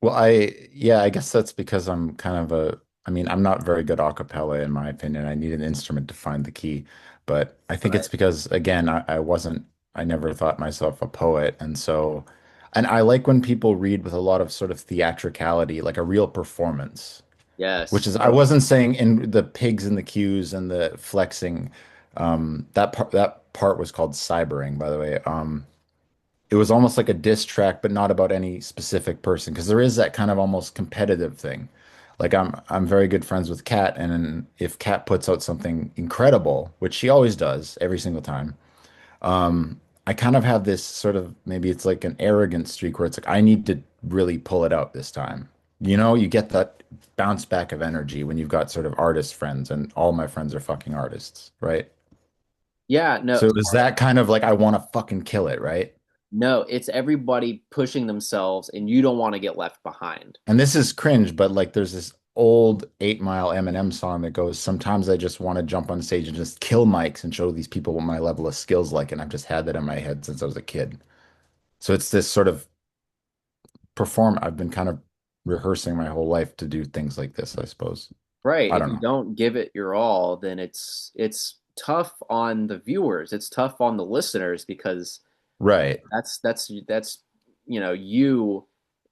Well, yeah, I guess that's because I'm kind of I mean, I'm not very good a cappella in my opinion. I need an instrument to find the key. But I think it's Right. because, again, I never thought myself a poet. And I like when people read with a lot of sort of theatricality, like a real performance, which Yes. is, I wasn't saying in the pigs and the cues and the flexing. That part was called cybering, by the way. It was almost like a diss track, but not about any specific person, because there is that kind of almost competitive thing. Like I'm very good friends with Kat, and if Kat puts out something incredible, which she always does every single time, I kind of have this sort of maybe it's like an arrogant streak where it's like I need to really pull it out this time. You know, you get that bounce back of energy when you've got sort of artist friends, and all my friends are fucking artists, right? Yeah, no, So is that kind of like I want to fucking kill it, right? no, it's everybody pushing themselves, and you don't want to get left behind. And this is cringe, but like there's this old 8 Mile Eminem song that goes, sometimes I just want to jump on stage and just kill mics and show these people what my level of skills like. And I've just had that in my head since I was a kid. So it's this sort of I've been kind of rehearsing my whole life to do things like this, I suppose. Right. I If don't you know. don't give it your all, then it's tough on the viewers. It's tough on the listeners because Right. that's you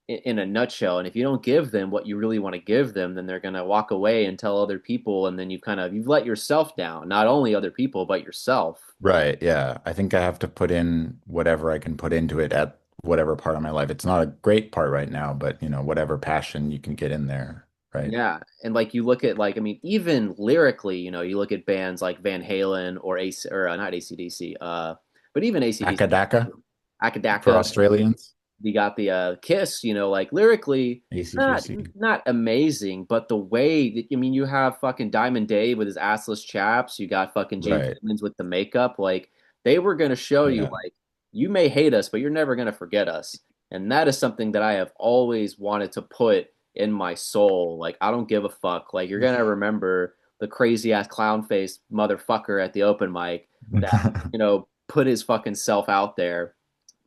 in a nutshell. And if you don't give them what you really want to give them, then they're gonna walk away and tell other people, and then you've let yourself down. Not only other people, but yourself. Right. Yeah. I think I have to put in whatever I can put into it at whatever part of my life. It's not a great part right now, but whatever passion you can get in there. Right. Yeah, and like you look at like I mean even lyrically, you look at bands like Van Halen or AC or not AC/DC, but even AC/DC, Akadaka for Akadaka. Australians. You got the Kiss, like lyrically, not ACDC. not amazing, but the way that you have fucking Diamond Dave with his assless chaps, you got fucking Gene Right. Simmons with the makeup, like they were gonna show you Yeah. like you may hate us, but you're never gonna forget us, and that is something that I have always wanted to put in my soul. Like I don't give a fuck. Like you're gonna remember the crazy ass clown faced motherfucker at the open mic that put his fucking self out there,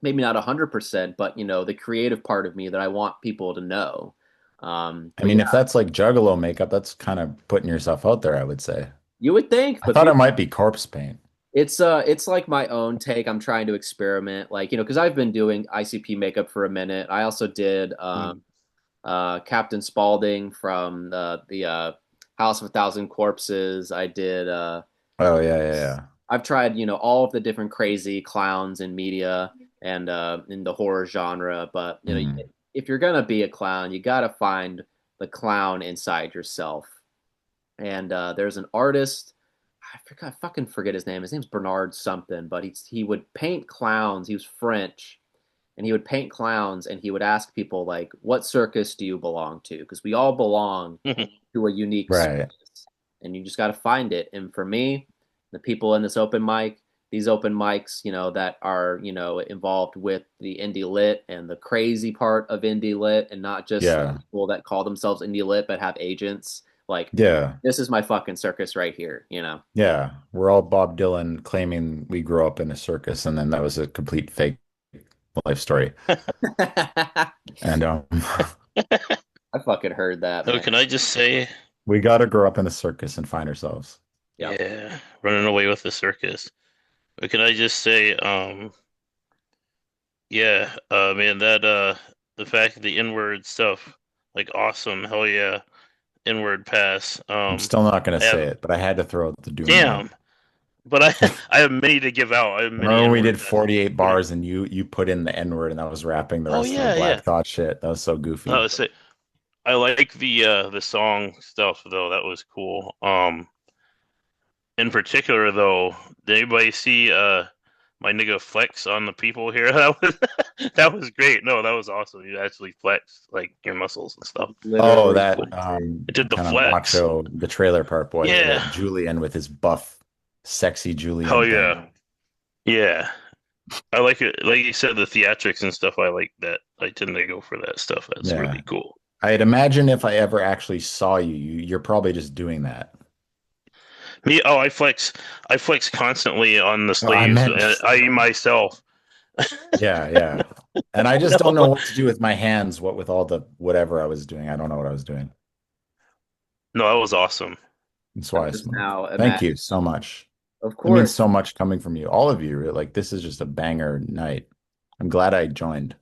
maybe not 100%, but the creative part of me that I want people to know. I But mean, yeah, if that's like Juggalo makeup, that's kind of putting yourself out there, I would say. you would think, I but thought it might be corpse paint. it's like my own take. I'm trying to experiment, like because I've been doing ICP makeup for a minute. I also did Mm. Captain Spaulding from the House of a Thousand Corpses. I did. Oh yeah, yeah, yeah. I've tried, all of the different crazy clowns in media and in the horror genre. But Mm. if you're gonna be a clown, you gotta find the clown inside yourself. And there's an artist, I fucking forget his name. His name's Bernard something, but he would paint clowns. He was French, and he would paint clowns, and he would ask people like, "What circus do you belong to?" Because we all belong to a unique Right. circus, and you just got to find it. And for me, the people in this open mic, these open mics, that are involved with the indie lit and the crazy part of indie lit, and not just the Yeah. people that call themselves indie lit but have agents. Like Yeah. this is my fucking circus right here. Yeah. We're all Bob Dylan claiming we grew up in a circus, and then that was a complete fake life story. I And fucking heard that, So man. can I just say, we got to grow up in a circus and find ourselves. Yep. yeah, running away with the circus. But can I just say, yeah, man, that the fact that the inward stuff, like awesome, hell yeah, inward pass. I'm still not going to I say have it, but I had to throw out the Doom one. damn, but I have many to give out. I have many Remember when we inward did passes. 48 bars and you put in the N-word and I was rapping the Oh rest of the yeah, Black yeah. Thought shit. That was so goofy. So I like the song stuff though. That was cool. In particular though, did anybody see my nigga flex on the people here? That was that was great. No, that was awesome. You actually flexed like your muscles and stuff. Oh, Literally that flexing. It did the kind of flex. macho, the trailer park boy, Yeah. Julian with his buff, sexy Hell Julian yeah. thing. Yeah. I like it. Like you said, the theatrics and stuff. I like that. I tend to go for that stuff. That's Yeah. really cool. I'd imagine if I ever actually saw you're probably just doing that. Me, oh, I flex constantly on the No, I sleeves. meant, I myself. yeah, yeah. And I just don't know No, what to do with my hands, what with all the whatever I was doing. I don't know what I was doing. no, that was awesome. That's why I I'm just smoked. now Thank imagine. you so much. Of It means course, so much coming from you, all of you. Like this is just a banger night. I'm glad I joined.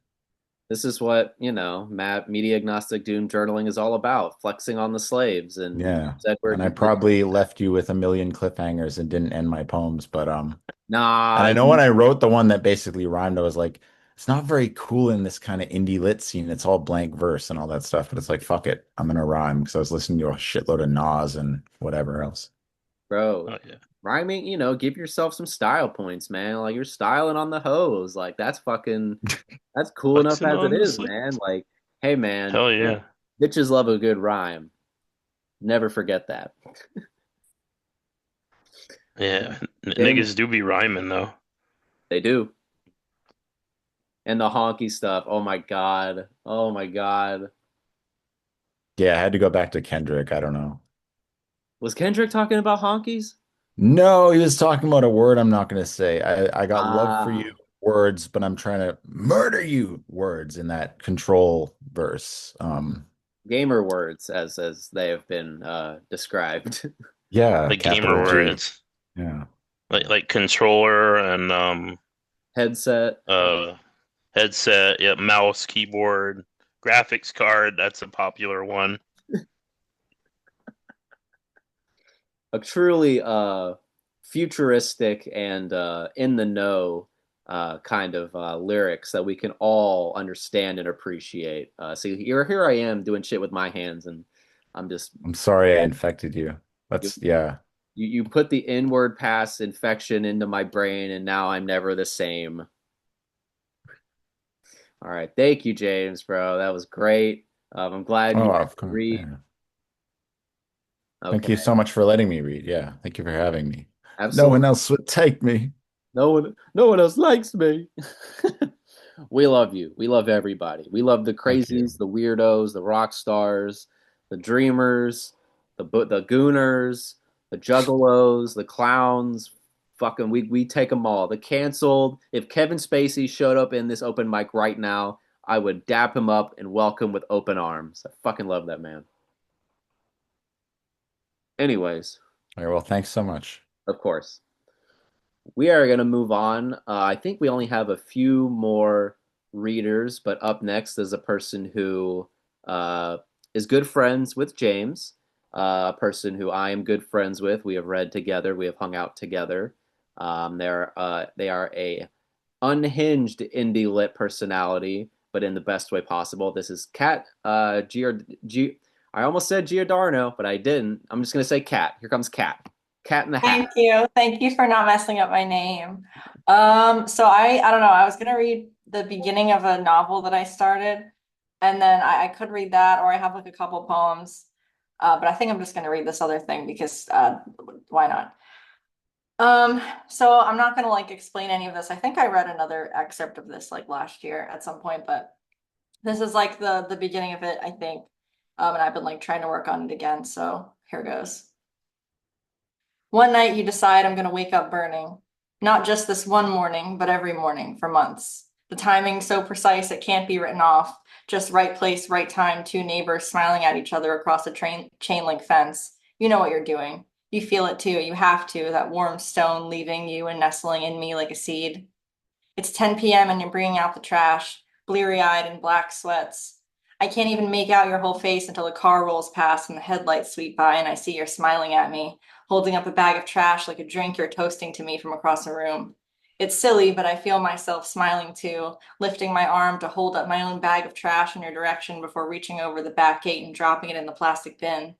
this is what media agnostic doom journaling is all about: flexing on the slaves. And Yeah. Edward, And I probably left you with a million cliffhangers and didn't end my poems, but and nah, I know when I wrote the one that basically rhymed, I was like, it's not very cool in this kind of indie lit scene. It's all blank verse and all that stuff, but it's like, fuck it, I'm gonna rhyme because I was listening to a shitload of Nas and whatever else. bro, Oh yeah. rhyming. Give yourself some style points, man. Like you're styling on the hose. Like that's cool enough Flexing as it on the is, sleeves. man. Like, hey, man, Hell yeah. Bitches love a good rhyme. Never forget that. Yeah, James, niggas do be rhyming though. they do. And the honky stuff. Oh my God. Oh my God. Yeah, I had to go back to Kendrick. I don't know. Was Kendrick talking about honkies? No, he was talking about a word I'm not going to say. I got love for you Ah, words, but I'm trying to murder you words in that control verse. gamer words as they have been described. Yeah, Like gamer capital G. words, Yeah. like controller and Headset. uh headset, yeah, mouse, keyboard, graphics card. That's a popular one. A truly futuristic and in the know kind of lyrics that we can all understand and appreciate. So here I am doing shit with my hands, and I'm just I'm sorry I infected you. you Let's, yeah. you put the inward pass infection into my brain, and now I'm never the same. All right, thank you, James, bro. That was great. I'm glad you Oh, got of to course. read. Yeah. Okay, Thank you so much for letting me read. Yeah. Thank you for having me. No absolutely. one else would take me. No one else likes me. We love you. We love everybody. We love the Thank you. crazies, the weirdos, the rock stars, the dreamers, the gooners, the juggalos, the clowns. Fucking, we take them all. The canceled. If Kevin Spacey showed up in this open mic right now, I would dap him up and welcome with open arms. I fucking love that man. Anyways, All right, well, thanks so much. of course. We are going to move on. I think we only have a few more readers, but up next is a person who uh, is good friends with James, a person who I am good friends with. We have read together, we have hung out together. They are a unhinged indie lit personality, but in the best way possible. This is Kat I almost said Giordano, but I didn't. I'm just going to say Kat. Here comes Kat. Cat in the Hat. Thank you. Thank you for not messing up my name. So I don't know. I was gonna read the beginning of a novel that I started, and then I could read that, or I have like a couple poems. But I think I'm just gonna read this other thing because why not? So I'm not gonna like explain any of this. I think I read another excerpt of this like last year at some point, but this is like the beginning of it, I think. And I've been like trying to work on it again. So here goes. One night you decide I'm going to wake up burning. Not just this one morning, but every morning for months. The timing so precise it can't be written off. Just right place, right time, two neighbors smiling at each other across a chain link fence. You know what you're doing. You feel it too. You have to. That warm stone leaving you and nestling in me like a seed. It's 10 p.m. and you're bringing out the trash, bleary-eyed in black sweats. I can't even make out your whole face until the car rolls past and the headlights sweep by and I see you're smiling at me, holding up a bag of trash like a drink you're toasting to me from across the room. It's silly, but I feel myself smiling too, lifting my arm to hold up my own bag of trash in your direction before reaching over the back gate and dropping it in the plastic bin.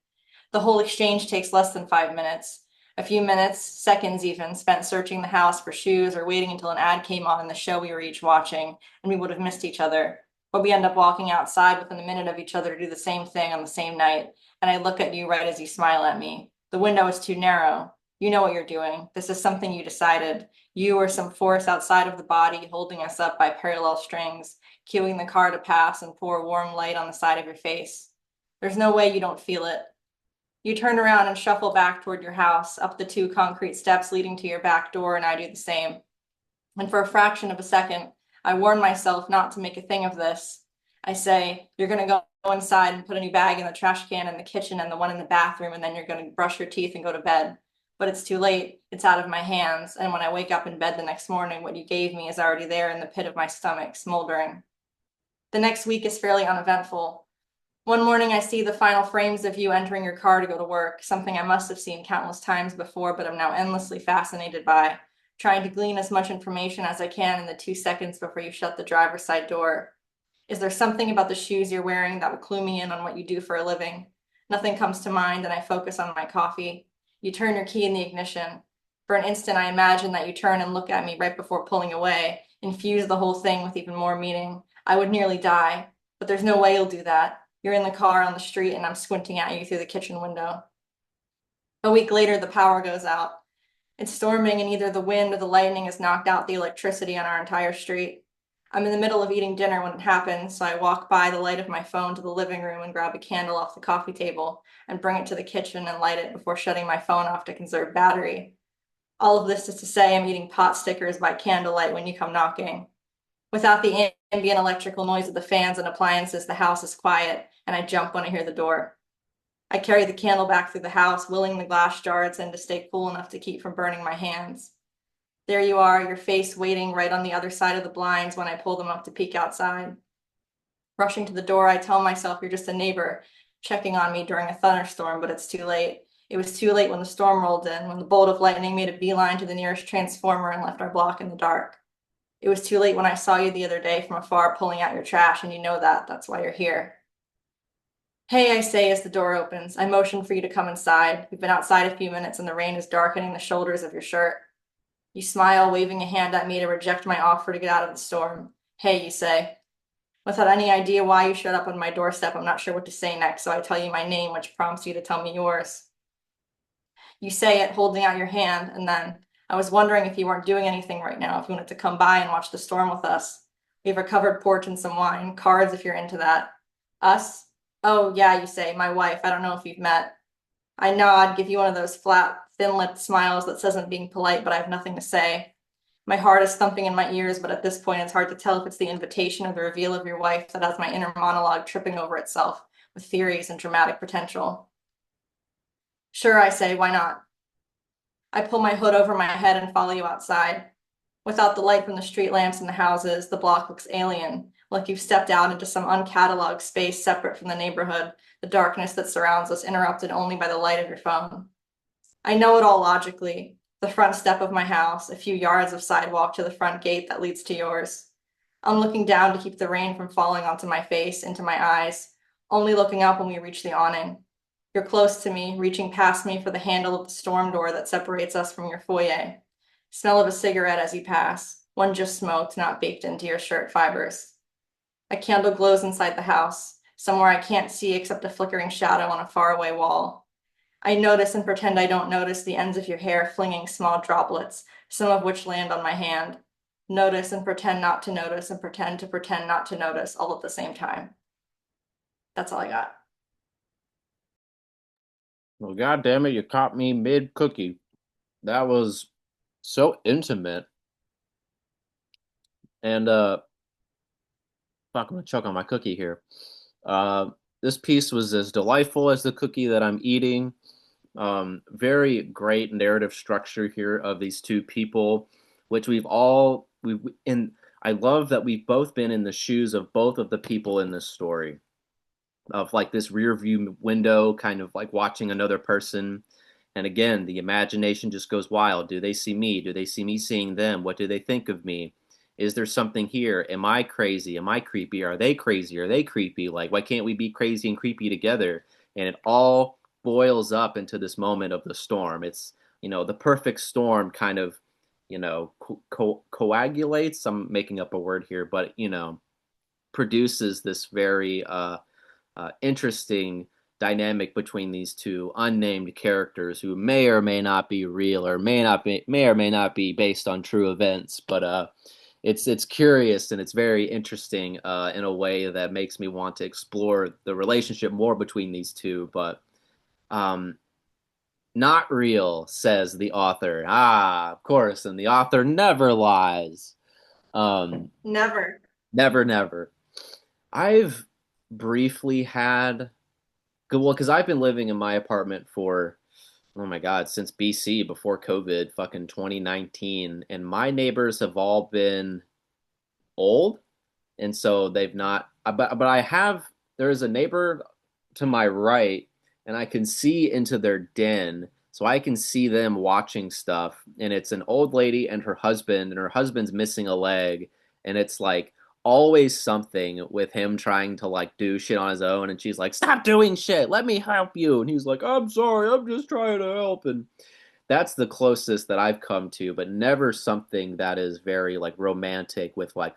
The whole exchange takes less than 5 minutes. A few minutes, seconds even, spent searching the house for shoes or waiting until an ad came on in the show we were each watching, and we would have missed each other. But we end up walking outside within a minute of each other to do the same thing on the same night, and I look at you right as you smile at me. The window is too narrow. You know what you're doing. This is something you decided. You or some force outside of the body holding us up by parallel strings, cueing the car to pass and pour warm light on the side of your face. There's no way you don't feel it. You turn around and shuffle back toward your house, up the two concrete steps leading to your back door, and I do the same. And for a fraction of a second, I warn myself not to make a thing of this. I say, you're going to go inside and put a new bag in the trash can in the kitchen and the one in the bathroom, and then you're going to brush your teeth and go to bed. But it's too late. It's out of my hands. And when I wake up in bed the next morning, what you gave me is already there in the pit of my stomach, smoldering. The next week is fairly uneventful. One morning, I see the final frames of you entering your car to go to work, something I must have seen countless times before, but am now endlessly fascinated by, trying to glean as much information as I can in the 2 seconds before you shut the driver's side door. Is there something about the shoes you're wearing that will clue me in on what you do for a living? Nothing comes to mind, and I focus on my coffee. You turn your key in the ignition. For an instant, I imagine that you turn and look at me right before pulling away, infuse the whole thing with even more meaning. I would nearly die, but there's no way you'll do that. You're in the car on the street and I'm squinting at you through the kitchen window. A week later, the power goes out. It's storming and either the wind or the lightning has knocked out the electricity on our entire street. I'm in the middle of eating dinner when it happens, so I walk by the light of my phone to the living room and grab a candle off the coffee table and bring it to the kitchen and light it before shutting my phone off to conserve battery. All of this is to say I'm eating pot stickers by candlelight when you come knocking. Without the ambient electrical noise of the fans and appliances, the house is quiet, and I jump when I hear the door. I carry the candle back through the house, willing the glass jar it's in to stay cool enough to keep from burning my hands. There you are, your face waiting right on the other side of the blinds when I pull them up to peek outside. Rushing to the door, I tell myself you're just a neighbor checking on me during a thunderstorm, but it's too late. It was too late when the storm rolled in, when the bolt of lightning made a beeline to the nearest transformer and left our block in the dark. It was too late when I saw you the other day from afar pulling out your trash, and you know that. That's why you're here. Hey, I say as the door opens. I motion for you to come inside. We've been outside a few minutes and the rain is darkening the shoulders of your shirt. You smile, waving a hand at me to reject my offer to get out of the storm. Hey, you say. Without any idea why you showed up on my doorstep, I'm not sure what to say next, so I tell you my name, which prompts you to tell me yours. You say it, holding out your hand, and then, I was wondering if you weren't doing anything right now, if you wanted to come by and watch the storm with us. We have a covered porch and some wine, cards if you're into that. Us? Oh, yeah, you say, my wife. I don't know if you've met. I nod, give you one of those flat, thin-lipped smiles that says I'm being polite, but I have nothing to say. My heart is thumping in my ears, but at this point it's hard to tell if it's the invitation or the reveal of your wife that has my inner monologue tripping over itself with theories and dramatic potential. Sure, I say, why not? I pull my hood over my head and follow you outside. Without the light from the street lamps in the houses, the block looks alien, like you've stepped out into some uncatalogued space separate from the neighborhood, the darkness that surrounds us interrupted only by the light of your phone. I know it all logically. The front step of my house, a few yards of sidewalk to the front gate that leads to yours. I'm looking down to keep the rain from falling onto my face, into my eyes, only looking up when we reach the awning. You're close to me, reaching past me for the handle of the storm door that separates us from your foyer. Smell of a cigarette as you pass, one just smoked, not baked into your shirt fibers. A candle glows inside the house, somewhere I can't see except a flickering shadow on a faraway wall. I notice and pretend I don't notice the ends of your hair flinging small droplets, some of which land on my hand. Notice and pretend not to notice and pretend not to notice all at the same time. That's all I got. Well, God damn it, you caught me mid cookie. That was so intimate. And fuck, I'm gonna choke on my cookie here. This piece was as delightful as the cookie that I'm eating. Very great narrative structure here of these two people, which we've in. I love that we've both been in the shoes of both of the people in this story, of like this rear view window, kind of like watching another person. And again, the imagination just goes wild. Do they see me? Do they see me seeing them? What do they think of me? Is there something here? Am I crazy? Am I creepy? Are they crazy? Are they creepy? Like, why can't we be crazy and creepy together? And it all boils up into this moment of the storm. It's, the perfect storm kind of, coagulates. I'm making up a word here, but, produces this very interesting dynamic between these two unnamed characters who may or may not be real or may or may not be based on true events, but it's curious and it's very interesting in a way that makes me want to explore the relationship more between these two. But not real, says the author. Of course, and the author never lies. Never. Never. I've briefly had, well, because I've been living in my apartment for, oh my God, since BC, before COVID, fucking 2019, and my neighbors have all been old, and so they've not, but I have, there is a neighbor to my right, and I can see into their den, so I can see them watching stuff, and it's an old lady and her husband's missing a leg, and it's like always something with him trying to like do shit on his own, and she's like, "Stop doing shit, let me help you," and he's like, "I'm sorry, I'm just trying to help," and that's the closest that I've come to, but never something that is very like romantic with like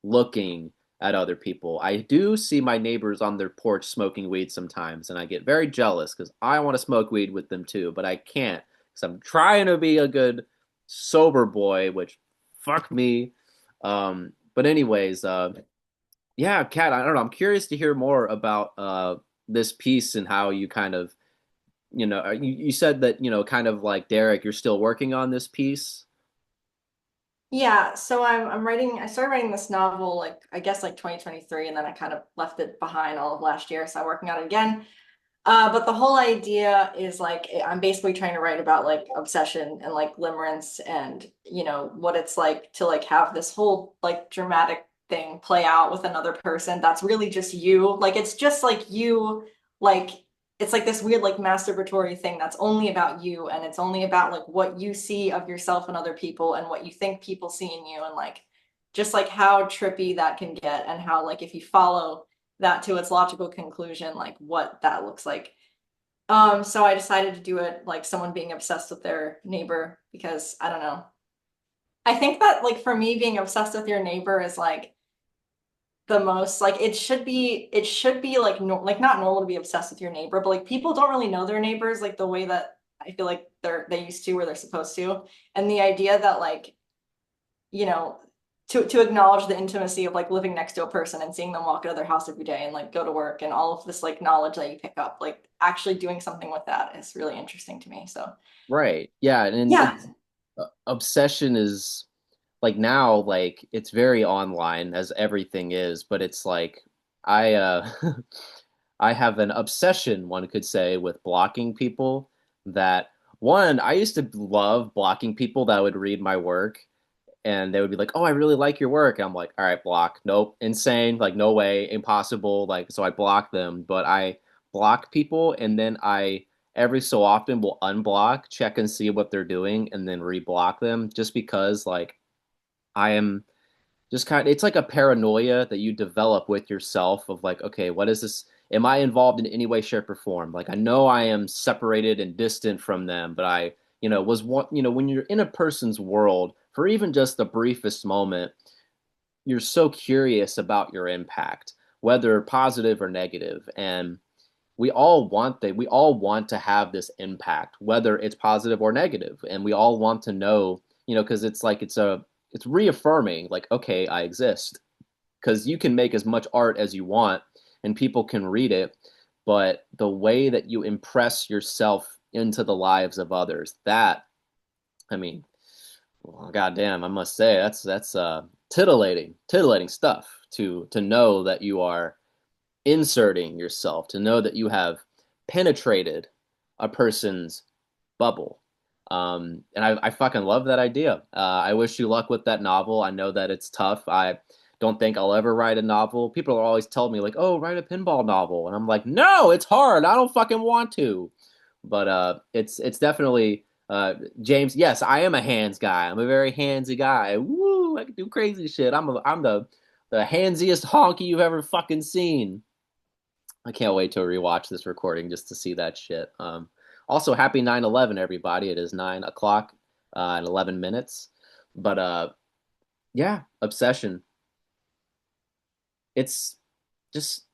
looking at other people. I do see my neighbors on their porch smoking weed sometimes, and I get very jealous because I want to smoke weed with them too, but I can't because I'm trying to be a good sober boy, which fuck me. But anyways, yeah, Kat, I don't know. I'm curious to hear more about this piece and how you kind of, you said that, kind of like Derek, you're still working on this piece. Yeah, so I'm writing I started writing this novel like I guess like 2023, and then I kind of left it behind all of last year, so I'm working on it again. But the whole idea is like I'm basically trying to write about like obsession and like limerence and what it's like to like have this whole like dramatic thing play out with another person that's really just you. Like it's just like you, like it's like this weird like masturbatory thing that's only about you, and it's only about like what you see of yourself and other people and what you think people see in you, and like just like how trippy that can get, and how like if you follow that to its logical conclusion, like what that looks like. So I decided to do it like someone being obsessed with their neighbor because I don't know. I think that like for me, being obsessed with your neighbor is like the most like it should be like like not normal to be obsessed with your neighbor, but like people don't really know their neighbors like the way that I feel like they used to, or they're supposed to. And the idea that like you know, to acknowledge the intimacy of like living next to a person and seeing them walk out of their house every day and like go to work and all of this like knowledge that you pick up, like actually doing something with that is really interesting to me. So Right. Yeah, and yeah. obsession is like now like it's very online as everything is, but it's like I I have an obsession, one could say, with blocking people that one, I used to love blocking people that would read my work and they would be like, "Oh, I really like your work." And I'm like, "All right, block. Nope, insane. Like, no way, impossible." Like, so I block them, but I block people, and then I every so often will unblock, check and see what they're doing, and then reblock them, just because like I am just kind of it's like a paranoia that you develop with yourself of like, okay, what is this? Am I involved in any way, shape, or form? Like I know I am separated and distant from them, but I, was one, when you're in a person's world for even just the briefest moment, you're so curious about your impact, whether positive or negative. And we all want to have this impact, whether it's positive or negative. And we all want to know, because it's like it's reaffirming like, okay, I exist. Because you can make as much art as you want and people can read it, but the way that you impress yourself into the lives of others, that, I mean, well, goddamn, I must say that's titillating stuff to know that you are inserting yourself, to know that you have penetrated a person's bubble. And I fucking love that idea. I wish you luck with that novel. I know that it's tough. I don't think I'll ever write a novel. People are always telling me like, "Oh, write a pinball novel," and I'm like, "No, it's hard. I don't fucking want to." But it's definitely James. Yes, I am a hands guy. I'm a very handsy guy. Woo! I can do crazy shit. I'm the handsiest honky you've ever fucking seen. I can't wait to rewatch this recording just to see that shit. Also, happy 9/11, everybody. It is 9 o'clock and 11 minutes. But yeah, obsession. It's just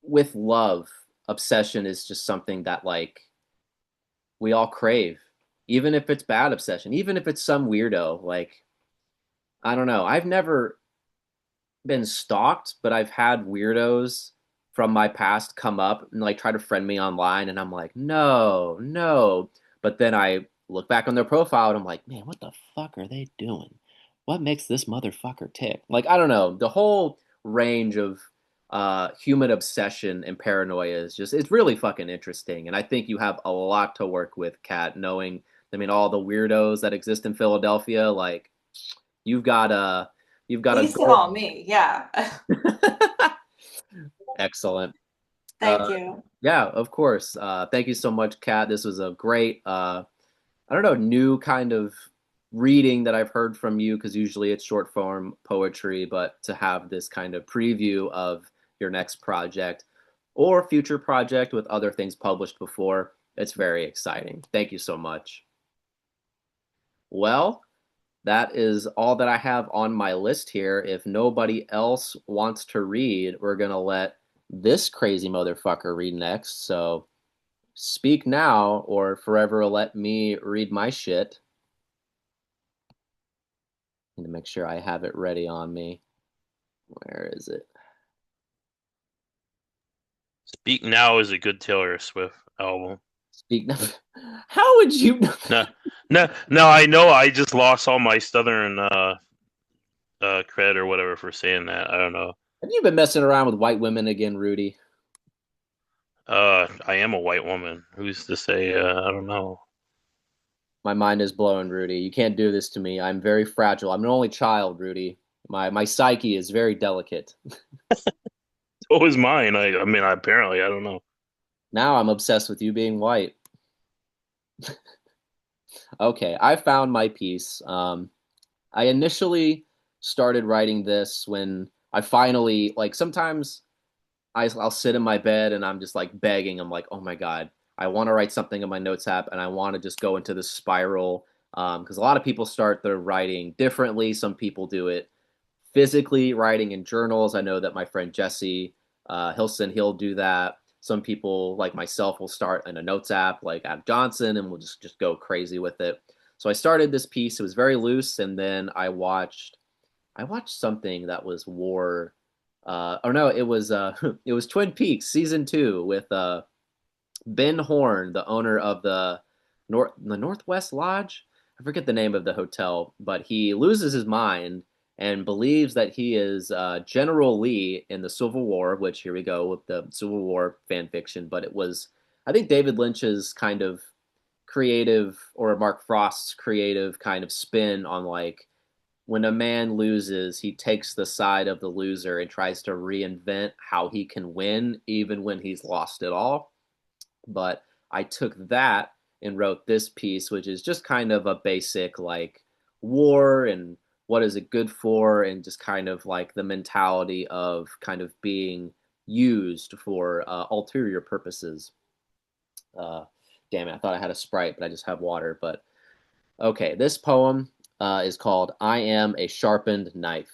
with love, obsession is just something that like we all crave, even if it's bad obsession, even if it's some weirdo. Like, I don't know. I've never been stalked, but I've had weirdos from my past come up and like try to friend me online, and I'm like, no, no. But then I look back on their profile and I'm like, man, what the fuck are they doing? What makes this motherfucker tick? Like, I don't know. The whole range of human obsession and paranoia is just it's really fucking interesting. And I think you have a lot to work with, Kat, knowing I mean all the weirdos that exist in Philadelphia, like you've got a you've got a Please hit goal. on me. Yeah. Excellent. Thank you. Yeah, of course. Thank you so much, Kat. This was a great, I don't know, new kind of reading that I've heard from you because usually it's short form poetry, but to have this kind of preview of your next project or future project with other things published before, it's very exciting. Thank you so much. Well, that is all that I have on my list here. If nobody else wants to read, we're going to let this crazy motherfucker read next. So speak now or forever let me read my shit. Need to make sure I have it ready on me. Where is it? Speak Now is a good Taylor Swift album. Speak now. How would you? No. I know. I just lost all my Southern cred or whatever for saying that. I don't know. Have you been messing around with white women again, Rudy? I am a white woman. Who's to say? I don't know. My mind is blown, Rudy. You can't do this to me. I'm very fragile. I'm an only child, Rudy. My psyche is very delicate. So is mine. I mean, apparently, I don't know. Now I'm obsessed with you being white. Okay, I found my piece. I initially started writing this when I finally, like, sometimes I'll sit in my bed and I'm just like begging. I'm like, oh my God, I want to write something in my notes app and I want to just go into this spiral. Because a lot of people start their writing differently. Some people do it physically, writing in journals. I know that my friend Jesse Hilson, he'll do that. Some people like myself will start in a notes app like Kat Johnson and we'll just go crazy with it. So I started this piece. It was very loose, and then I watched something that was war. Or no, it was it was Twin Peaks season 2 with Ben Horn, the owner of the Northwest Lodge. I forget the name of the hotel, but he loses his mind and believes that he is General Lee in the Civil War. Which here we go with the Civil War fan fiction, but it was I think David Lynch's kind of creative or Mark Frost's creative kind of spin on like when a man loses, he takes the side of the loser and tries to reinvent how he can win, even when he's lost it all. But I took that and wrote this piece, which is just kind of a basic like war and what is it good for, and just kind of like the mentality of kind of being used for ulterior purposes. Uh, Damn it, I thought I had a Sprite, but I just have water. But okay, this poem is called I Am a Sharpened Knife.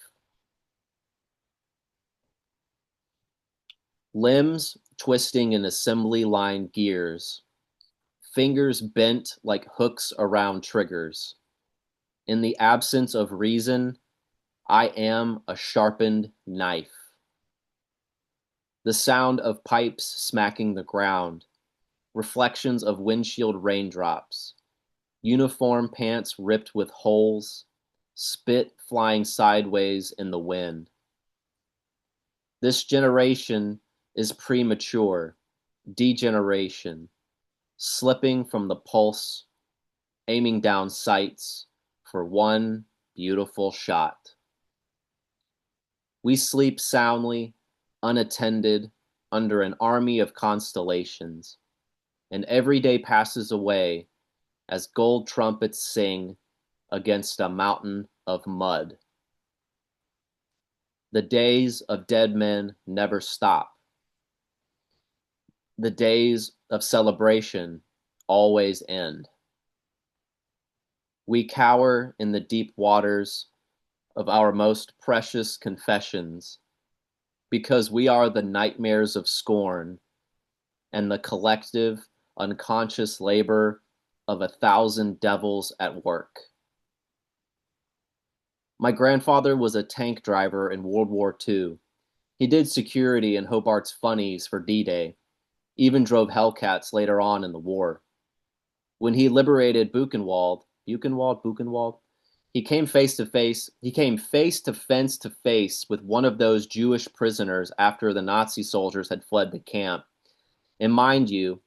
Limbs twisting in assembly line gears, fingers bent like hooks around triggers. In the absence of reason, I am a sharpened knife. The sound of pipes smacking the ground, reflections of windshield raindrops, uniform pants ripped with holes, spit flying sideways in the wind. This generation is premature, degeneration, slipping from the pulse, aiming down sights for one beautiful shot. We sleep soundly, unattended, under an army of constellations, and every day passes away as gold trumpets sing against a mountain of mud. The days of dead men never stop. The days of celebration always end. We cower in the deep waters of our most precious confessions because we are the nightmares of scorn and the collective unconscious labor of 1,000 devils at work. My grandfather was a tank driver in World War II. He did security in Hobart's Funnies for D-Day, even drove Hellcats later on in the war. When he liberated Buchenwald, he came face to face with one of those Jewish prisoners after the Nazi soldiers had fled the camp. And mind you,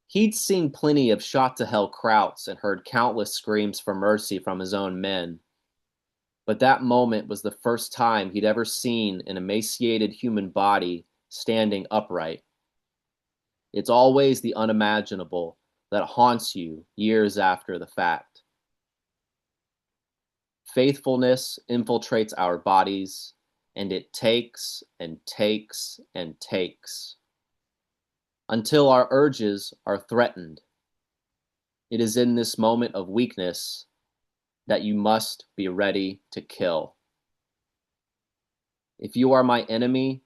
he'd seen plenty of shot-to-hell Krauts and heard countless screams for mercy from his own men. But that moment was the first time he'd ever seen an emaciated human body standing upright. It's always the unimaginable that haunts you years after the fact. Faithfulness infiltrates our bodies, and it takes and takes and takes until our urges are threatened. It is in this moment of weakness that you must be ready to kill. If you are my enemy,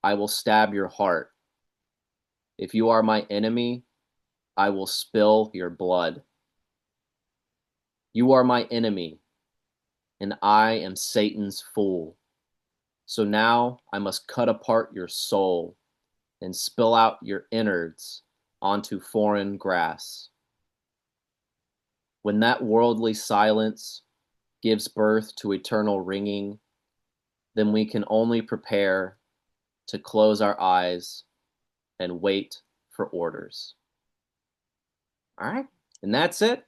I will stab your heart. If you are my enemy, I will spill your blood. You are my enemy, and I am Satan's fool. So now I must cut apart your soul and spill out your innards onto foreign grass. When that worldly silence gives birth to eternal ringing, then we can only prepare to close our eyes and wait for orders. All right, and that's it.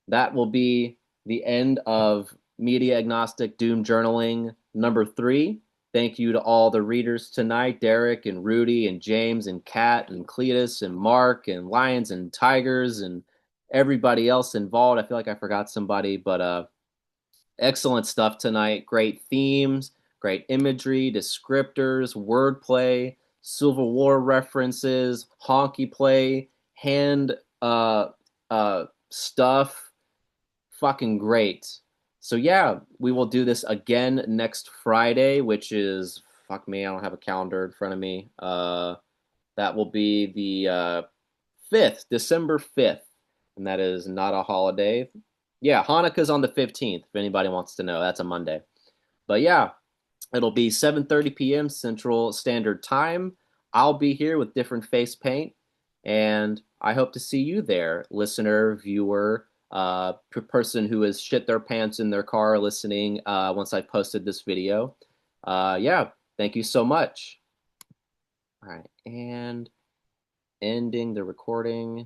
That will be the end of Media Agnostic Doom Journaling number 3. Thank you to all the readers tonight, Derek and Rudy and James and Kat and Cletus and Mark and Lions and Tigers and everybody else involved. I feel like I forgot somebody, but excellent stuff tonight. Great themes, great imagery, descriptors, wordplay, Civil War references, honky play, hand stuff. Fucking great. So yeah, we will do this again next Friday, which is, fuck me, I don't have a calendar in front of me. That will be the 5th, December 5th. And that is not a holiday. Yeah, Hanukkah's on the 15th, if anybody wants to know. That's a Monday. But yeah, it'll be 7:30 p.m. Central Standard Time. I'll be here with different face paint, and I hope to see you there, listener, viewer, person who has shit their pants in their car listening once I've posted this video. Yeah, thank you so much. All right, and ending the recording.